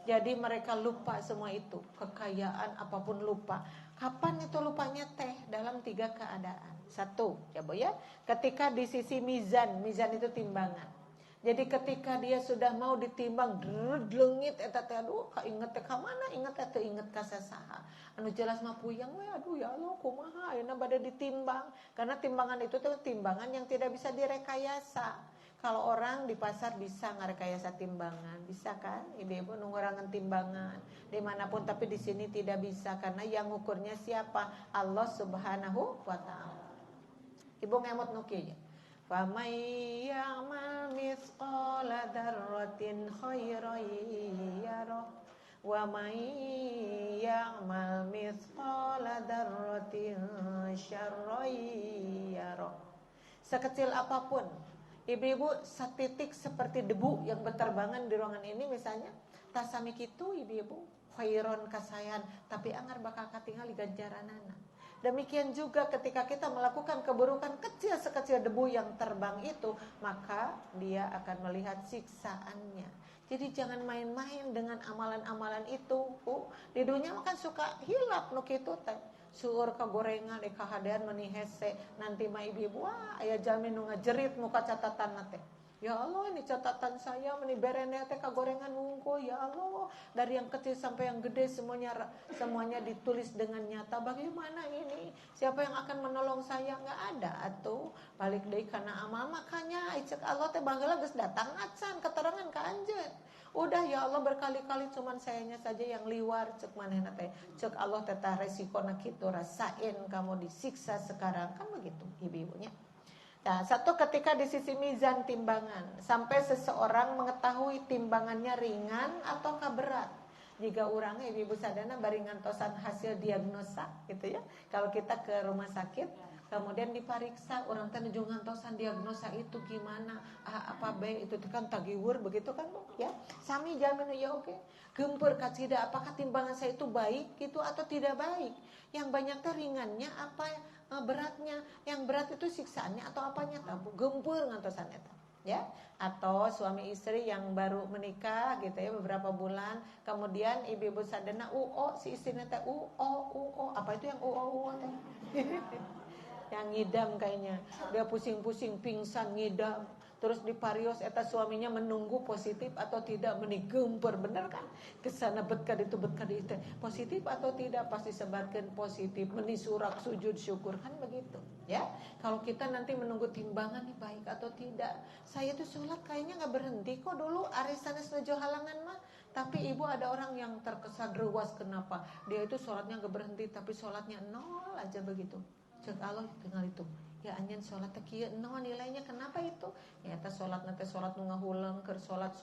Jadi mereka lupa semua itu. Kekayaan apapun lupa. Kapan itu lupanya teh? Dalam 3 keadaan. 1 ya Bu ya. Ketika di sisi mizan itu timbangan. Jadi ketika dia sudah mau ditimbang leungit eta teh aduh kainget teh ka mana inget teh teu inget ka sasaha. Anu jelas mah puyeng we aduh ya Allah kumaha ayeuna bade ditimbang. Karena timbangan itu tuh timbangan yang tidak bisa direkayasa. Kalau orang di pasar bisa ngarekayasa timbangan, bisa kan? Ibu-ibu ngurangan timbangan dimanapun, tapi di sini tidak bisa karena yang ngukurnya siapa? Allah Subhanahu wa taala. Ibu ngemot nu kieu. Faman ya'mal mithqala dzarratin khairan yarah Wa may ya'mal mithqala dzarratin syarran yarah. Sekecil apapun, ibu-ibu, setitik seperti debu yang berterbangan di ruangan ini misalnya, tasami kitu ibu-ibu khairon kasayan, tapi anggar bakal katingali ganjaranana. Demikian juga ketika kita melakukan keburukan kecil sekecil debu yang terbang itu, maka dia akan melihat siksaannya. Jadi jangan main-main dengan amalan-amalan itu. Di dunia makan suka hilap nu kitu teh. Suur kagorengan kahadean meuni hese, nanti mah ibu-ibu wah aya jamin nu ngajerit muka catatan teh. Ya Allah, ini catatan saya meuni berene teh kagorengan wungkul. Ya Allah, dari yang kecil sampai yang gede semuanya ditulis dengan nyata. Bagaimana ini? Siapa yang akan menolong saya? Enggak ada atuh. Balik deui kana amal, makanya cek Allah teh baheula geus datang acan keterangan ka anjeun. Udah ya Allah, berkali-kali cuman sayanya saja yang liwar, cek manehna teh. Cek Allah teh tah resikona kitu, rasain kamu disiksa sekarang, kan begitu ibu-ibunya. Nah, satu ketika di sisi mizan timbangan, sampai seseorang mengetahui timbangannya ringan atau berat. Jika orangnya ibu-ibu sadana bari ngantosan hasil diagnosa gitu ya. Kalau kita ke rumah sakit, kemudian dipariksa, orang teh nuju ngantosan diagnosa itu gimana, A apa B, itu kan tagiwur begitu kan Bu ya. Sami jamin ya oke. Gempeur kacida apakah timbangan saya itu baik gitu atau tidak baik. Yang banyak teh ringannya apa beratnya, yang berat itu siksaannya atau apanya tabu gempur ngantosan eta ya. Atau suami istri yang baru menikah gitu ya beberapa bulan, kemudian ibu-ibu sadana si istrinya teh apa itu yang teh yang ngidam kayaknya, dia pusing-pusing pingsan ngidam. Terus di parios eta suaminya menunggu positif atau tidak, meni gemper bener kan, kesana bet ka ditu positif atau tidak, pasti sebarkan positif, meni surak sujud syukur kan begitu ya. Kalau kita nanti menunggu timbangan nih baik atau tidak, saya tuh sholat kayaknya nggak berhenti kok dulu arisanes nuju halangan mah. Tapi ibu ada orang yang terkesan rewas, kenapa dia itu sholatnya nggak berhenti tapi sholatnya nol aja begitu. Cek Allah tinggal itu. Ya anjeun salat teh kieu naon nilainya, kenapa itu? Ya eta salatna teh salat nu ngahuleung keur salat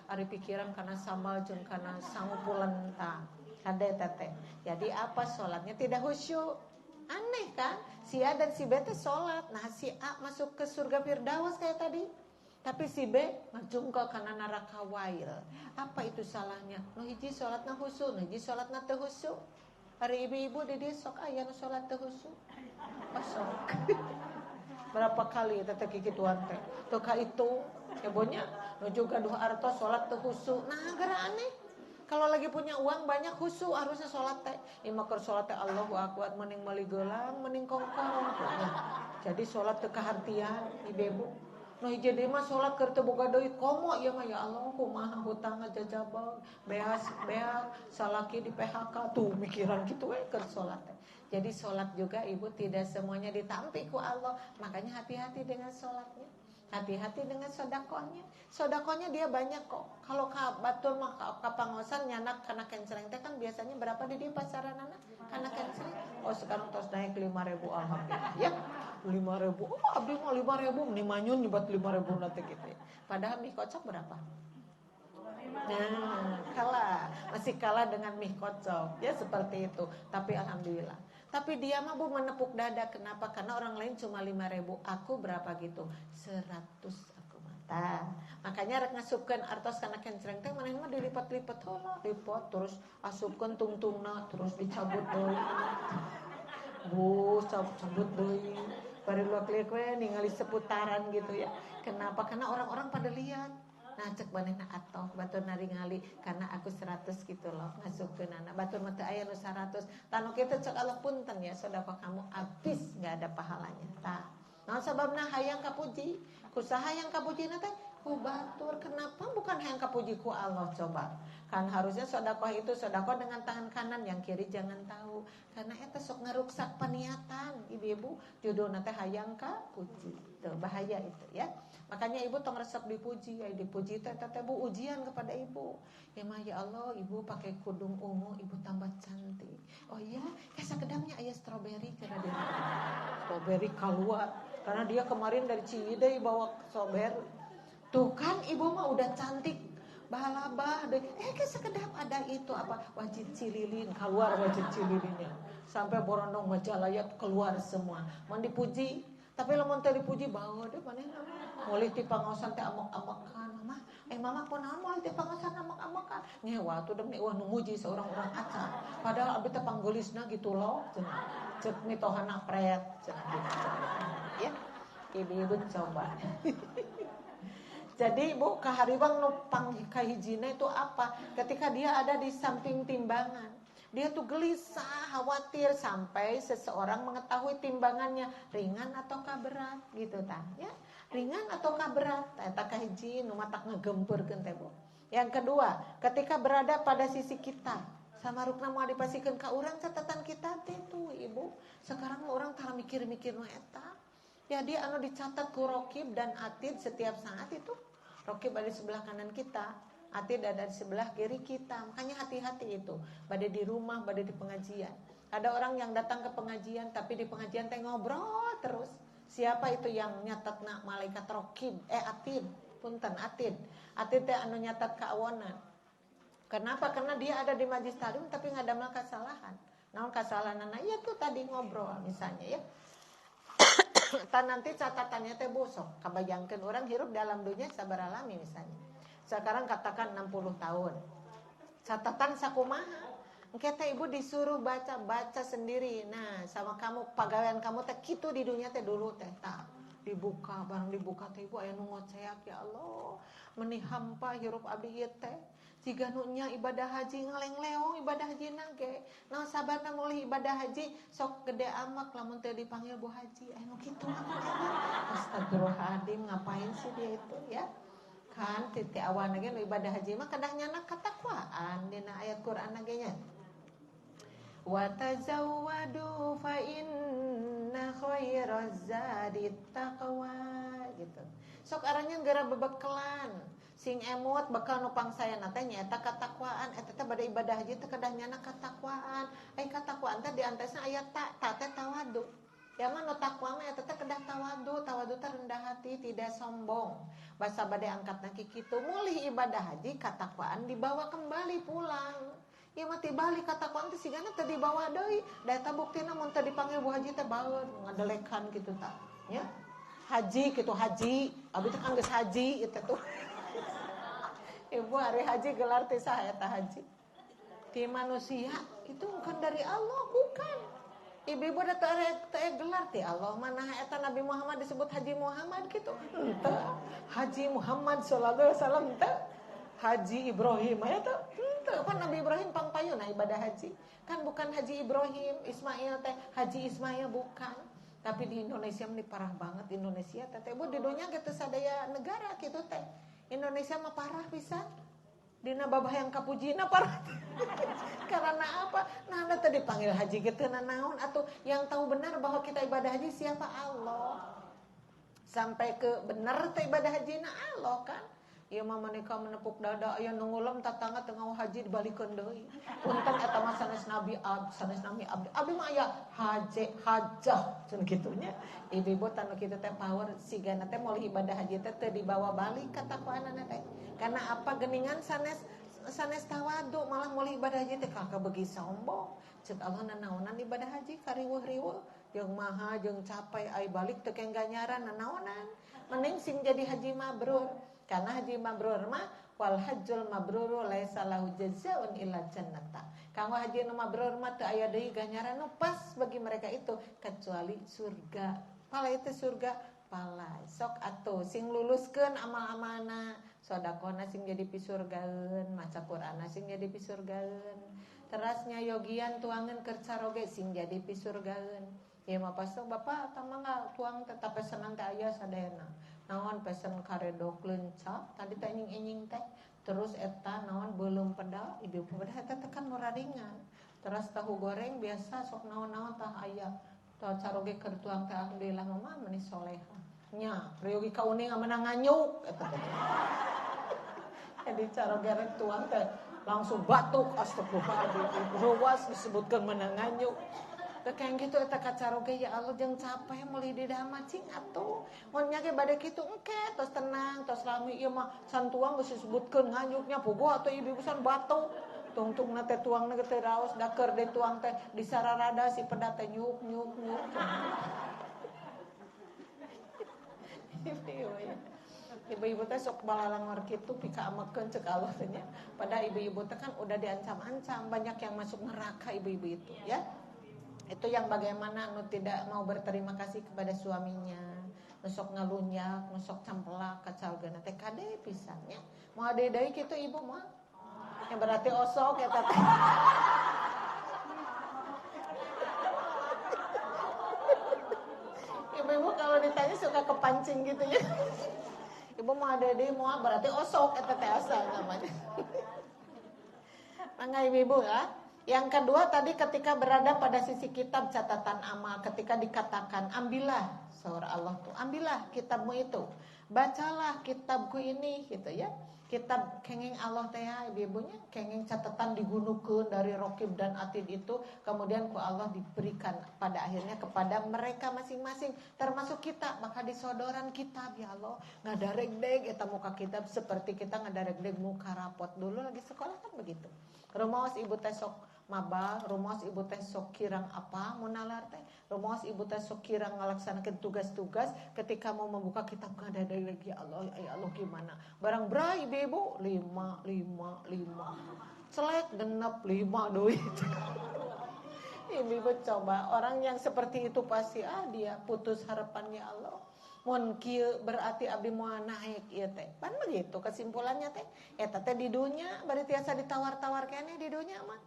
ari pikiran kana samal jeung kana sangupulen tah. Kade teh. Jadi apa salatnya tidak khusyuk. Aneh kan? Si A dan si B teh salat. Nah si A masuk ke surga Firdaus kayak tadi. Tapi si B ngajungkel kana neraka wail. Apa itu salahnya? Nu hiji salatna khusyuk, nu hiji salatna teu khusyuk. Hari ibu-ibu di dia sok aya nu salat teu khusyuk. Pasok. Berapa kali teteh kikituan teh. Tuh ka itu hebohnya nu juga duh artos salat teu khusyuk. Nah, gara aneh. Kalau lagi punya uang banyak khusyuk harusnya salat teh. Imah keur salat teh Allahu Akbar mending meuli geulang, mending kongkong. Jadi salat teu kahartian ibu-ibu. Nu hiji deui mah salat keur teu boga deui komo ieu mah ya Allah kumaha hutang ngajajabal, beas salaki di PHK tuh mikiran kitu we keur salat teh. Jadi sholat juga ibu tidak semuanya ditampi ku Allah. Makanya hati-hati dengan sholatnya, hati-hati dengan sodakohnya. Sodakohnya dia banyak kok. Kalau batur mah kapangosan nyanak kana kencereng teh kan biasanya berapa di dia pasaranana kana kencereng. Oh sekarang tos naik 5.000 alhamdulillah ya. 5.000. Oh abdi mah 5.000 meni manyun nyebat 5.000 nanti gitu ya. Padahal mie kocok berapa? Nah, masih kalah dengan mie kocok ya seperti itu. Tapi alhamdulillah. Tapi dia mah Bu menepuk dada. Kenapa? Karena orang lain cuma 5.000, aku berapa gitu? 100 aku mata. Makanya rek ngasupkeun artos kana kencreng teh maneh mah dilipat-lipat heula, lipat terus asupkeun tungtungna terus dicabut deui. Bu, cabut deui. Bari luak-liuk we ningali seputaran gitu ya. Kenapa? Karena orang-orang pada lihat. Nah cek manehna atoh batur naringali karena aku 100 gitu loh ngasupkeunana batur mah teu aya nu 100 tanu kitu cek Allah punten ya sedekah kamu habis enggak ada pahalanya tah. Naon sababna hayang kapuji kusaha yang kapujina teh ku batur. Kenapa bukan hayang kapuji ku Allah coba? Kan harusnya sedekah itu sedekah dengan tangan kanan, yang kiri jangan tahu karena eta sok ngaruksak paniatan ibu-ibu. Judulna teh hayang kapuji. Tuh bahaya itu ya. Makanya ibu tong resep dipuji, dipuji teh Bu ujian kepada ibu. Ya mah ya Allah, ibu pakai kudung ungu, ibu tambah cantik. Oh iya, sakedapnya aya stroberi karena dia. Stroberi keluar karena dia kemarin dari Ciwidey bawa strawberry. Tuh kan ibu mah udah cantik bahalabah deh. Ke sekedap ada itu apa wajib cililin, keluar wajib cililinnya. Sampai borondong majalaya keluar semua. Mau dipuji, tapi lamun teh dipuji bawa deh manehna. Mulih ti pangaosan teh amak-amakan. Mama kunaon mulih teh pangaosan amak-amakan. Nyewa tuh demi nu muji seorang orang acan. Padahal abdi teh panggeulisna gitu loh. Cek mitohana pret cenah gitu. Ya. Ibu-ibu coba. Jadi Bu, kahariwang nupang kahijina itu apa? Ketika dia ada di samping timbangan, dia tuh gelisah, khawatir sampai seseorang mengetahui timbangannya ringan ataukah berat gitu tah ya. Ringan ataukah berat? Eta kahiji nu matak ngegempurkeun teh Bu. Yang kedua, ketika berada pada sisi kita, sama rukna mau dipasikeun ka urang catatan kita teh tuh Ibu. Sekarang orang tara mikir-mikir nu eta. Jadi anu dicatat ku Rokib dan Atid setiap saat itu. Rokib ada di sebelah kanan kita, Atid ada di sebelah kiri kita. Makanya hati-hati itu. Pada di rumah, pada di pengajian. Ada orang yang datang ke pengajian, tapi di pengajian teh ngobrol terus. Siapa itu yang nyatat nak malaikat Rokib? Atid, punten Atid. Atid teh anu nyatat keawonan. Kenapa? Karena dia ada di majlis talim tapi ngadamel kesalahan. Naon kesalahanna? Ya tuh tadi ngobrol misalnya ya. Tan nanti catatannya teh bosok. Kabayangkeun orang hirup dalam dunia sabar alami misalnya. Sekarang katakan 60 tahun. Catatan sakumaha? Engke teh ibu disuruh baca sendiri. Nah, sama kamu pagawean kamu teh kitu di dunia teh dulu teh tah. Dibuka, barang dibuka teh ibu aya nu ngoceak ya Allah. Meuni hampa hirup abdi ieu teh. Jiga nu nya ibadah haji ngaleng-leong ibadah haji nage. Nah sabarna mulih ibadah haji sok gede amak lamun teu dipanggil Bu Haji. Anu kitu. Astagfirullahaladzim ngapain sih dia itu ya? Kan titi awan ge nu ibadah haji mah kadah nyana katakwaan dina ayat Quran ge nya. Wa tazawwadu fa inna khairaz zadit taqwa gitu. Sok aranjeun geura bebekelan. Sing emot bakal nupang saya nate nyaeta katakwaan eta teh bade ibadah haji teh kedah nyana katakwaan. Katakwaan teh diantaranya aya teh tawadu. Ya mah nu takwa mah eta teh kedah tawadu teh rendah hati tidak sombong. Basa bade angkatna kitu mulih ibadah haji katakwaan dibawa kembali pulang. Ya mah tibalik katakwaan teh sigana teh dibawa deui. Da eta buktina mun teh dipanggil Bu Haji teh baeur ngadelekan kitu tah. Ya. Haji gitu haji, abdi teh kan geus haji eta tuh. Ibu hari haji gelar teh saha eta haji? Ti manusia itu bukan dari Allah, bukan. Ibu-ibu da teu gelar ti Allah, mana eta Nabi Muhammad disebut Haji Muhammad gitu. Henteu. Haji Muhammad sallallahu alaihi wasallam teh. Haji Ibrahim aya teh. Henteu, pan Nabi Ibrahim pangpayuna ibadah haji. Kan bukan Haji Ibrahim, Ismail teh, Haji Ismail bukan. Tapi di Indonesia ini parah banget Indonesia teh. Bu di dunia ge teu sadaya negara kitu teh. Indonesia mah parah pisan. Dina babah yang kapujina parah. Karena apa? Nah, anda tadi panggil haji gitu naon atau yang tahu benar bahwa kita ibadah haji siapa? Allah. Sampai ke benar teh ibadah haji na Allah kan. Ieu mah menika menepuk dada aya nu ngulem tatangga teu ngau haji dibalikeun deui. Punten eta mah sanes nabi abdi. Abdi mah aya haji hajah cenah kitu nya. Ibu-ibu tanu kitu teh power sigana teh moal ibadah haji teh teu dibawa balik katakwaanana teh. Karena apa geningan sanes tawadu malah moal ibadah haji teh kakak beugi sombong. Ceuk Allah nanaonan ibadah haji kariweuh-riweuh jeung maha jeung capai ai balik teu kenganyaran nanaonan. Mending sing jadi haji mabrur. Karena haji mabrur mah wal hajjul mabrur laisa lahu jazaa'un illa jannata. Kanggo haji nu mabrur mah teu aya deui ganjaran nu pas bagi mereka itu kecuali surga. Pala itu surga palai. Sok atuh sing luluskeun amal-amalna, sedekahna sing jadi pisurgaeun, maca Qur'anna sing jadi pisurgaeun. Terasnya yogian tuangan kercaroge sing jadi pisurgaeun. Ya mah pasok Bapak tamangga tuang tetap pesanan teh aya sadayana. Naon pesen karedok lencap tadi teh enying-enying teh terus eta naon belum pedal ibu pedal eta teh kan muraringan terus tahu goreng biasa sok naon-naon tah aya tah caroge keur tuang teh alhamdulillah mah meuni soleha nya reugi ka uning menang nganyuk eta teh jadi caroge rek tuang teh langsung batuk astagfirullahaladzim ruas disebutkan menang nganyuk Kayak gitu eta kacaroge ya Allah jeung capek meuli di dama cing atuh. Mun nya ge bade kitu engke tos tenang tos lami ieu mah santuang geus disebutkeun nganyuknya bogo atuh ieu pisan batu. Tungtungna teh tuangna ge teu raos da keur dituang teh disararada si pedat teh nyuk nyuk nyuk. Ibu-ibu teh sok balalangor kitu pika amekeun ceuk Allah teh nya. Padahal ibu-ibu teh kan udah diancam-ancam banyak yang masuk neraka ibu-ibu itu ya. Itu yang bagaimana nu tidak mau berterima kasih kepada suaminya, nusok ngalunyak, nusok campelak kacalgeuna teh kade pisan nya. Moal deui kitu ibu moal. Ya berarti osok eta teh. Ibu-ibu kalau ditanya suka kepancing gitu ya. Ibu moal deui moal berarti osok eta teh asal namanya. Mangga ibu-ibu ya. Yang kedua tadi ketika berada pada sisi kitab catatan amal, ketika dikatakan ambillah surah Allah tuh, ambillah kitabmu itu, bacalah kitabku ini gitu ya. Kitab kenging Allah teh ibu-ibunya kenging catatan digunukeun dari Raqib dan Atid itu kemudian ku Allah diberikan pada akhirnya kepada mereka masing-masing termasuk kita maka disodoran kitab ya Allah ngadaregdeg eta muka kitab seperti kita ngadaregdeg muka rapot dulu lagi sekolah kan begitu. Rumaos ibu teh sok mabal, rumaos ibu teh sok kirang apa munalar teh, rumaos ibu teh sok kirang ngalaksanakeun tugas-tugas ketika mau membuka kitab ngadaregdeg ya Allah gimana barang bra ibu 5 celek genep 5 duit. Ibu coba orang yang seperti itu pasti dia putus harapannya Allah. Mun kieu berarti abdi moal naik ieu teh. Pan begitu kesimpulannya teh. Eta teh di dunya bari tiasa ditawar-tawar keneh di dunya mah.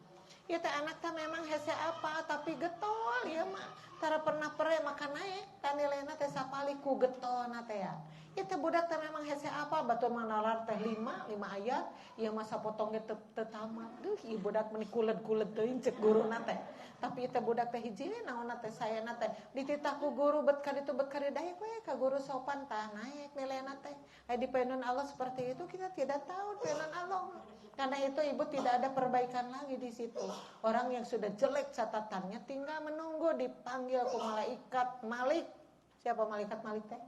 Ieu teh anak teh memang hese apa tapi getol ieu mah. Tara pernah pere makan naik tanilena teh sapali ku getolna teh ya. Ieu teh budak teh memang hese apa batur manalar teh 5 ayat ieu mah sapotong ge teu tamat. Duh ieu budak meni kulet-kulet teuing cek guruna teh. Tapi teh budak teh hiji naonna teh sayana teh dititah ku guru bet ka ditu bet ka daek we ka guru sopan tah naik nilaina teh. Di penon Allah seperti itu kita tidak tahu penon Allah. Karena itu ibu tidak ada perbaikan lagi di situ. Orang yang sudah jelek catatannya tinggal menunggu dipanggil ke malaikat Malik. Siapa malaikat Malik teh?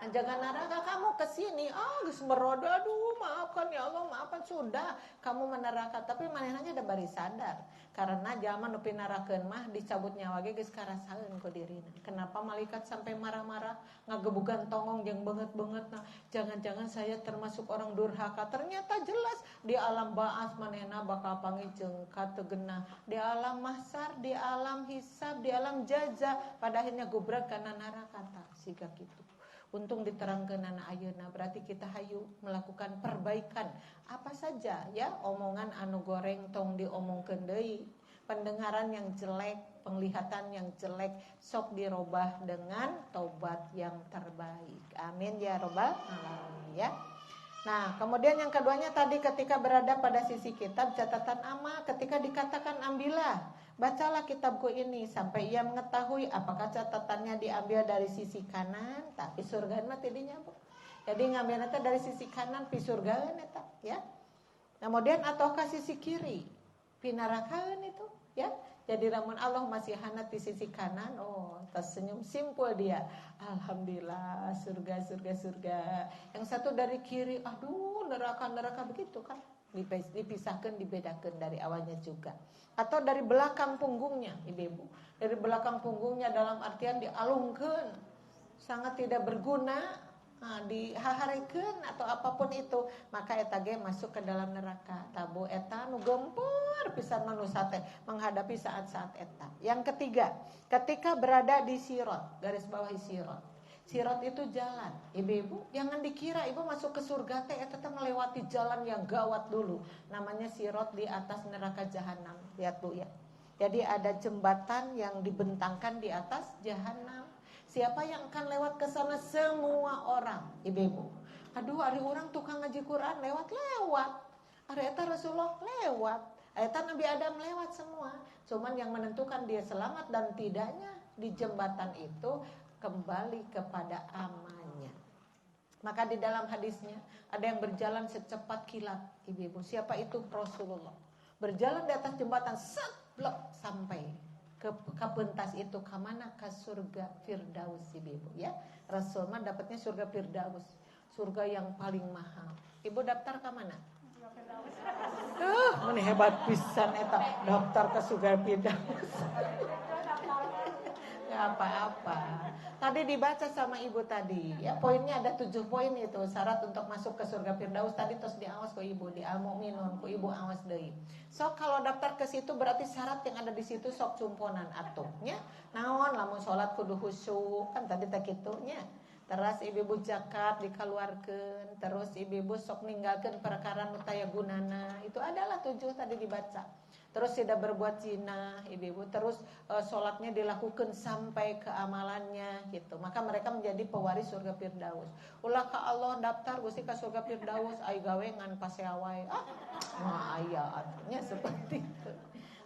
Jangan neraka kamu kesini, geus meroda, aduh maafkan ya Allah, maafkan sudah kamu meneraka, tapi manehna da bari sadar, karena zaman nu pinarakeun mah dicabut nyawa ge geus karasaeun ku dirina. Kenapa malaikat sampai marah-marah, ngagebugan tongong jeung beungeut-beungeutna, jangan-jangan saya termasuk orang durhaka. Ternyata jelas di alam ba'ats manehna bakal panggil ka teu genah, di alam mahsyar, di alam hisab, di alam jaza, pada akhirnya gubrak kana neraka tah siga kitu. Untung diterangkeun anak ayeuna berarti kita hayu melakukan perbaikan apa saja ya, omongan anu goreng tong diomongkeun deui, pendengaran yang jelek, penglihatan yang jelek sok dirobah dengan taubat yang terbaik. Amin ya rabbal alamin ya. Nah, kemudian yang keduanya tadi ketika berada pada sisi kitab catatan amal, ketika dikatakan ambillah, bacalah kitabku ini sampai ia mengetahui apakah catatannya diambil dari sisi kanan, tapi surga mah tidinya Bu. Jadi ngambilnya dari sisi kanan pi surgaeun eta ya. Kemudian ataukah sisi kiri? Pinarakaan itu ya. Jadi lamun Allah masih hanat di sisi kanan, tersenyum simpul dia. Alhamdulillah, surga. Yang satu dari kiri, aduh neraka begitu kan. Dipisahkan, dibedakan dari awalnya juga. Atau dari belakang punggungnya, ibu-ibu. Dari belakang punggungnya dalam artian dialungkeun, sangat tidak berguna. Dihaharekeun atau apapun itu, maka eta ge masuk ke dalam neraka. Tabu eta nu gempeur pisan manusia teh menghadapi saat-saat eta. Yang ketiga, ketika berada di sirat, garis bawahi sirat. Sirat itu jalan. Ibu-ibu, jangan dikira ibu masuk ke surga teh eta teh melewati jalan yang gawat dulu. Namanya sirat di atas neraka jahanam. Lihat Bu ya. Jadi ada jembatan yang dibentangkan di atas jahanam. Siapa yang akan lewat ke sana? Semua orang, ibu-ibu. Aduh, ari orang tukang ngaji Quran lewat. Ari eta Rasulullah lewat. Eta Nabi Adam lewat semua. Cuman yang menentukan dia selamat dan tidaknya di jembatan itu kembali kepada amalnya. Maka di dalam hadisnya ada yang berjalan secepat kilat, ibu-ibu. Siapa itu? Rasulullah. Berjalan di atas jembatan, set blok sampai. ke pentas itu ke mana? Ke surga Firdaus ibu ya. Rasul mah dapatnya surga Firdaus, surga yang paling mahal. Ibu daftar ke mana? Mana hebat pisan eta daftar ke surga Firdaus. Gak apa-apa. Tadi dibaca sama ibu tadi ya, poinnya ada 7 poin itu syarat untuk masuk ke surga Firdaus tadi, terus diawas ke ibu di Al-Mu'minun ku ibu awas deui. So kalau daftar ke situ berarti syarat yang ada di situ sok cumponan atuh nya. Naon lamun salat kudu khusyuk kan tadi tak kitu nya. Terus ibu zakat dikeluarkan, terus ibu sok ninggalkeun perkara nu taya gunana. Itu adalah 7 tadi dibaca. Terus tidak berbuat zina, ibu-ibu. Terus sholatnya dilakukan sampai ke amalannya gitu. Maka mereka menjadi pewaris surga Firdaus. Ulah ka Allah daftar gusti ka surga Firdaus, ai gawe ngan paseawai. Aya artinya seperti itu.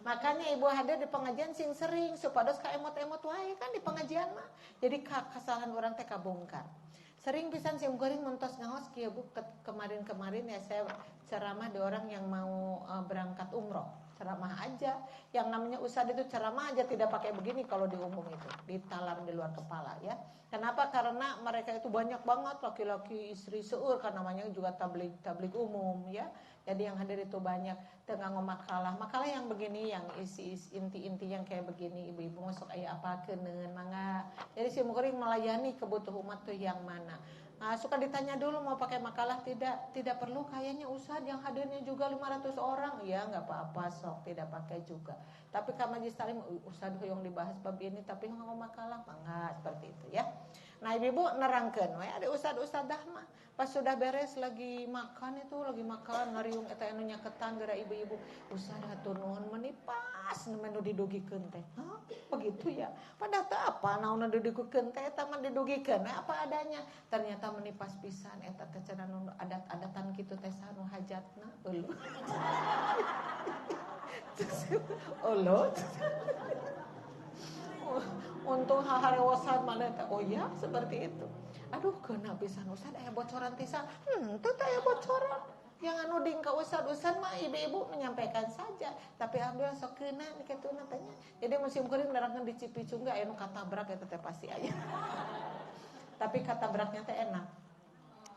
Makanya ibu hadir di pengajian sing sering supados ka emot-emot wae kan di pengajian mah. Jadi kesalahan orang teh kabongkar. Sering pisan sim goreng mentos ngaos kieu Bu. Kemarin-kemarin ya saya ceramah di orang yang mau berangkat umroh. Ceramah aja, yang namanya ustad itu ceramah aja tidak pakai begini kalau di umum itu, ditalar di luar kepala ya. Kenapa? Karena mereka itu banyak banget laki-laki istri seueur kan namanya juga tablik umum ya. Jadi yang hadir itu banyak, tengah makalah yang begini, yang isi inti-inti yang kayak begini, ibu-ibu masuk aya apa keneun mangga. Jadi si muring melayani kebutuhan umat tuh yang mana. Nah, suka ditanya dulu mau pakai makalah tidak perlu kayaknya Ustaz yang hadirnya juga 500 orang ya nggak apa-apa sok tidak pakai juga. Tapi ka majelis taklim Ustaz yang dibahas bab ini tapi ngomong makalah enggak seperti itu ya. Nah ibu nerangkeun we ada ustad-ustadah mah pas sudah beres lagi makan ngariung eta anu nyaketan geura ibu-ibu Ustaz hatur nuhun meuni pas menu didugikeun teh. Hah begitu ya. Padahal teh apa naon didugikeun teh eta mah didugikeun apa adanya. Ternyata meuni pas pisan eta teh cenah adat-adatan kitu teh sanu hajatna eueuh. Allah. Untung haharewasan mana teh oh ya seperti itu. Aduh keuna pisan Ustaz aya bocoran tisan. Teu teh aya bocoran. Yang anu ding ka Ustaz mah ibu-ibu menyampaikan saja, tapi alhamdulillah sok keuna kitu tanya. Jadi musim kuring nerangkeun di Cipicung ge aya nu katabrak eta teh pasti aya. Tapi katabraknya teh enak.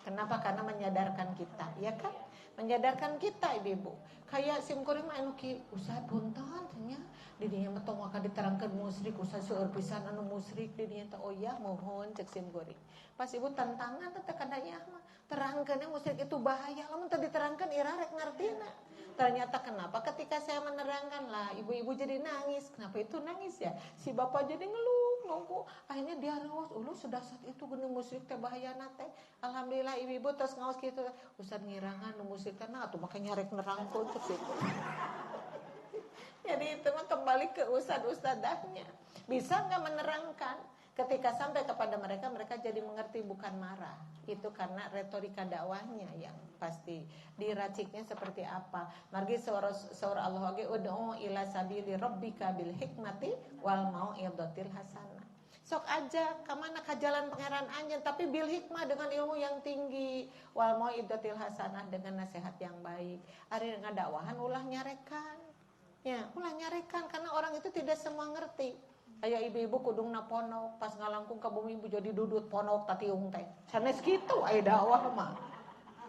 Kenapa? Karena menyadarkan kita, ya kan? Menyadarkan kita ibu-ibu. Kayak sim kuring mah anu ki Ustaz punten tanya. Di dinya mah tong akan diterangkeun musyrik Ustaz seueur pisan anu musyrik di dinya teh oh ya mohon cek sim kuring. Pas ibu tantangan teh kadanya mah terangkeun musyrik itu bahaya lamun teu diterangkeun ira rek ngartina. Ternyata kenapa ketika saya menerangkan lah ibu-ibu jadi nangis. Kenapa itu nangis ya? Si bapak jadi ngeluh nunggu. Akhirnya dia raos, sudah saat itu geuning musyrik teh bahayana teh. Alhamdulillah ibu-ibu tos ngaos kitu. Ustaz ngirangan nu musyrik teh nah atuh makanya rek nerangkeun cek situ. Jadi itu mah kembali ke ustad-ustadahnya. Bisa enggak menerangkan? Ketika sampai kepada mereka jadi mengerti bukan marah. Itu karena retorika dakwahnya yang pasti diraciknya seperti apa. Margi surah Allah ge ud'u ila sabili rabbika bil hikmati wal mau'izatil hasanah. Sok aja kemana ke jalan pangeran anjeun tapi bil hikmah dengan ilmu yang tinggi wal mau'izatil hasanah dengan nasihat yang baik. Ari ngadakwahan ulah nyarekan. Ya, ulah nyarekan karena orang itu tidak semua ngerti. Aya ibu-ibu kudungna ponok pas ngalangkung ka bumi ibu jadi dudut ponok tatiung teh. Sanes kitu aya dakwah mah.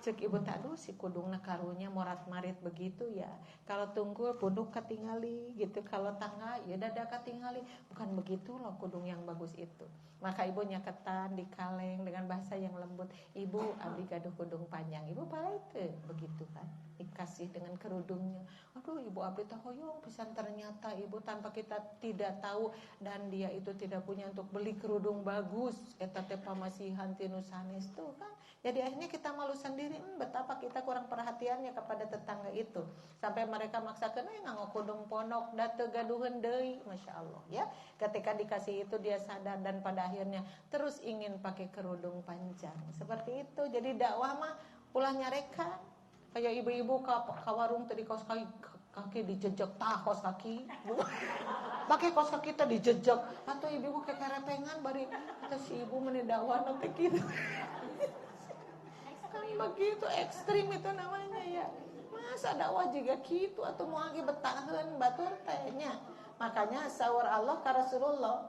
Cek ibu tadu si kudungna karunya morat-marit begitu ya. Kalau tunggul punduk katingali gitu. Kalau tangga ya dada katingali. Bukan begitu loh kudung yang bagus itu. Maka ibu nyaketan di kaleng dengan bahasa yang lembut. Ibu abdi gaduh kudung panjang. Ibu palai teu begitu kan. Dikasih dengan kerudungnya. Aduh ibu abdi teh hoyong pisan ternyata ibu tanpa kita tidak tahu dan dia itu tidak punya untuk beli kerudung bagus. Eta teh pamasihan tinu sanes tuh kan. Jadi akhirnya kita malu sendiri betapa kita kurang perhatiannya kepada tetangga itu. Sampai mereka maksakeun nganggo kudung ponok da teu gaduheun deui, masyaallah ya. Ketika dikasih itu dia sadar dan pada akhirnya terus ingin pakai kerudung panjang. Seperti itu. Jadi dakwah mah ulah nyarekan. Kayak ibu-ibu ka warung tadi kaos kaki dijejek tah kaos kaki. Pakai kaos kaki teh dijejek. Atau ibu-ibu kekerepengan bari eta si ibu meuni dakwah teh kitu. Kan begitu ekstrim itu namanya ya. Masa dakwah juga gitu atau mau lagi betaheun batur teh nya. Makanya sahur Allah ka Rasulullah,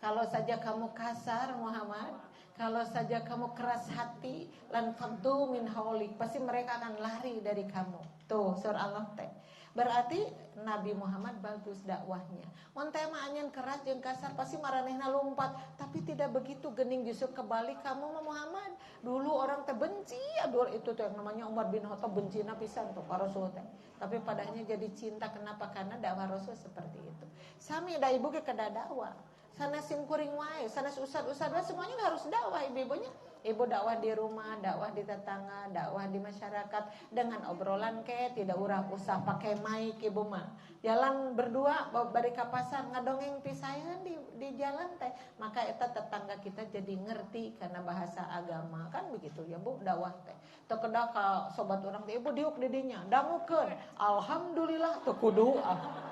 kalau saja kamu kasar Muhammad, kalau saja kamu keras hati, lan faddu min haulik, pasti mereka akan lari dari kamu. Tuh surah Allah teh. Berarti Nabi Muhammad bagus dakwahnya. Mun teh mah anjeun keras jeung kasar pasti maranehna lompat, tapi tidak begitu geuning, justru kebalik kamu mah Muhammad. Dulu orang teh benci, aduh itu tuh yang namanya Umar bin Khattab bencina pisan tuh ka Rasul teh. Tapi padanya jadi cinta, kenapa? Karena dakwah Rasul seperti itu. Sami da ibu ge kada dakwah. Sana sim kuring wae, sana ustad-ustad semuanya harus dakwah ibu-ibunya. Ibu dakwah di rumah, dakwah di tetangga, dakwah di masyarakat dengan obrolan ke, tidak usah pakai mic ibu mah. Jalan berdua bari ka pasar ngadongeng pisahan di jalan teh, maka eta tetangga kita jadi ngerti karena bahasa agama kan begitu ya Bu dakwah teh. Teu kedah ka sobat urang teh ibu diuk di dinya, dangukeun. Alhamdulillah teu kudu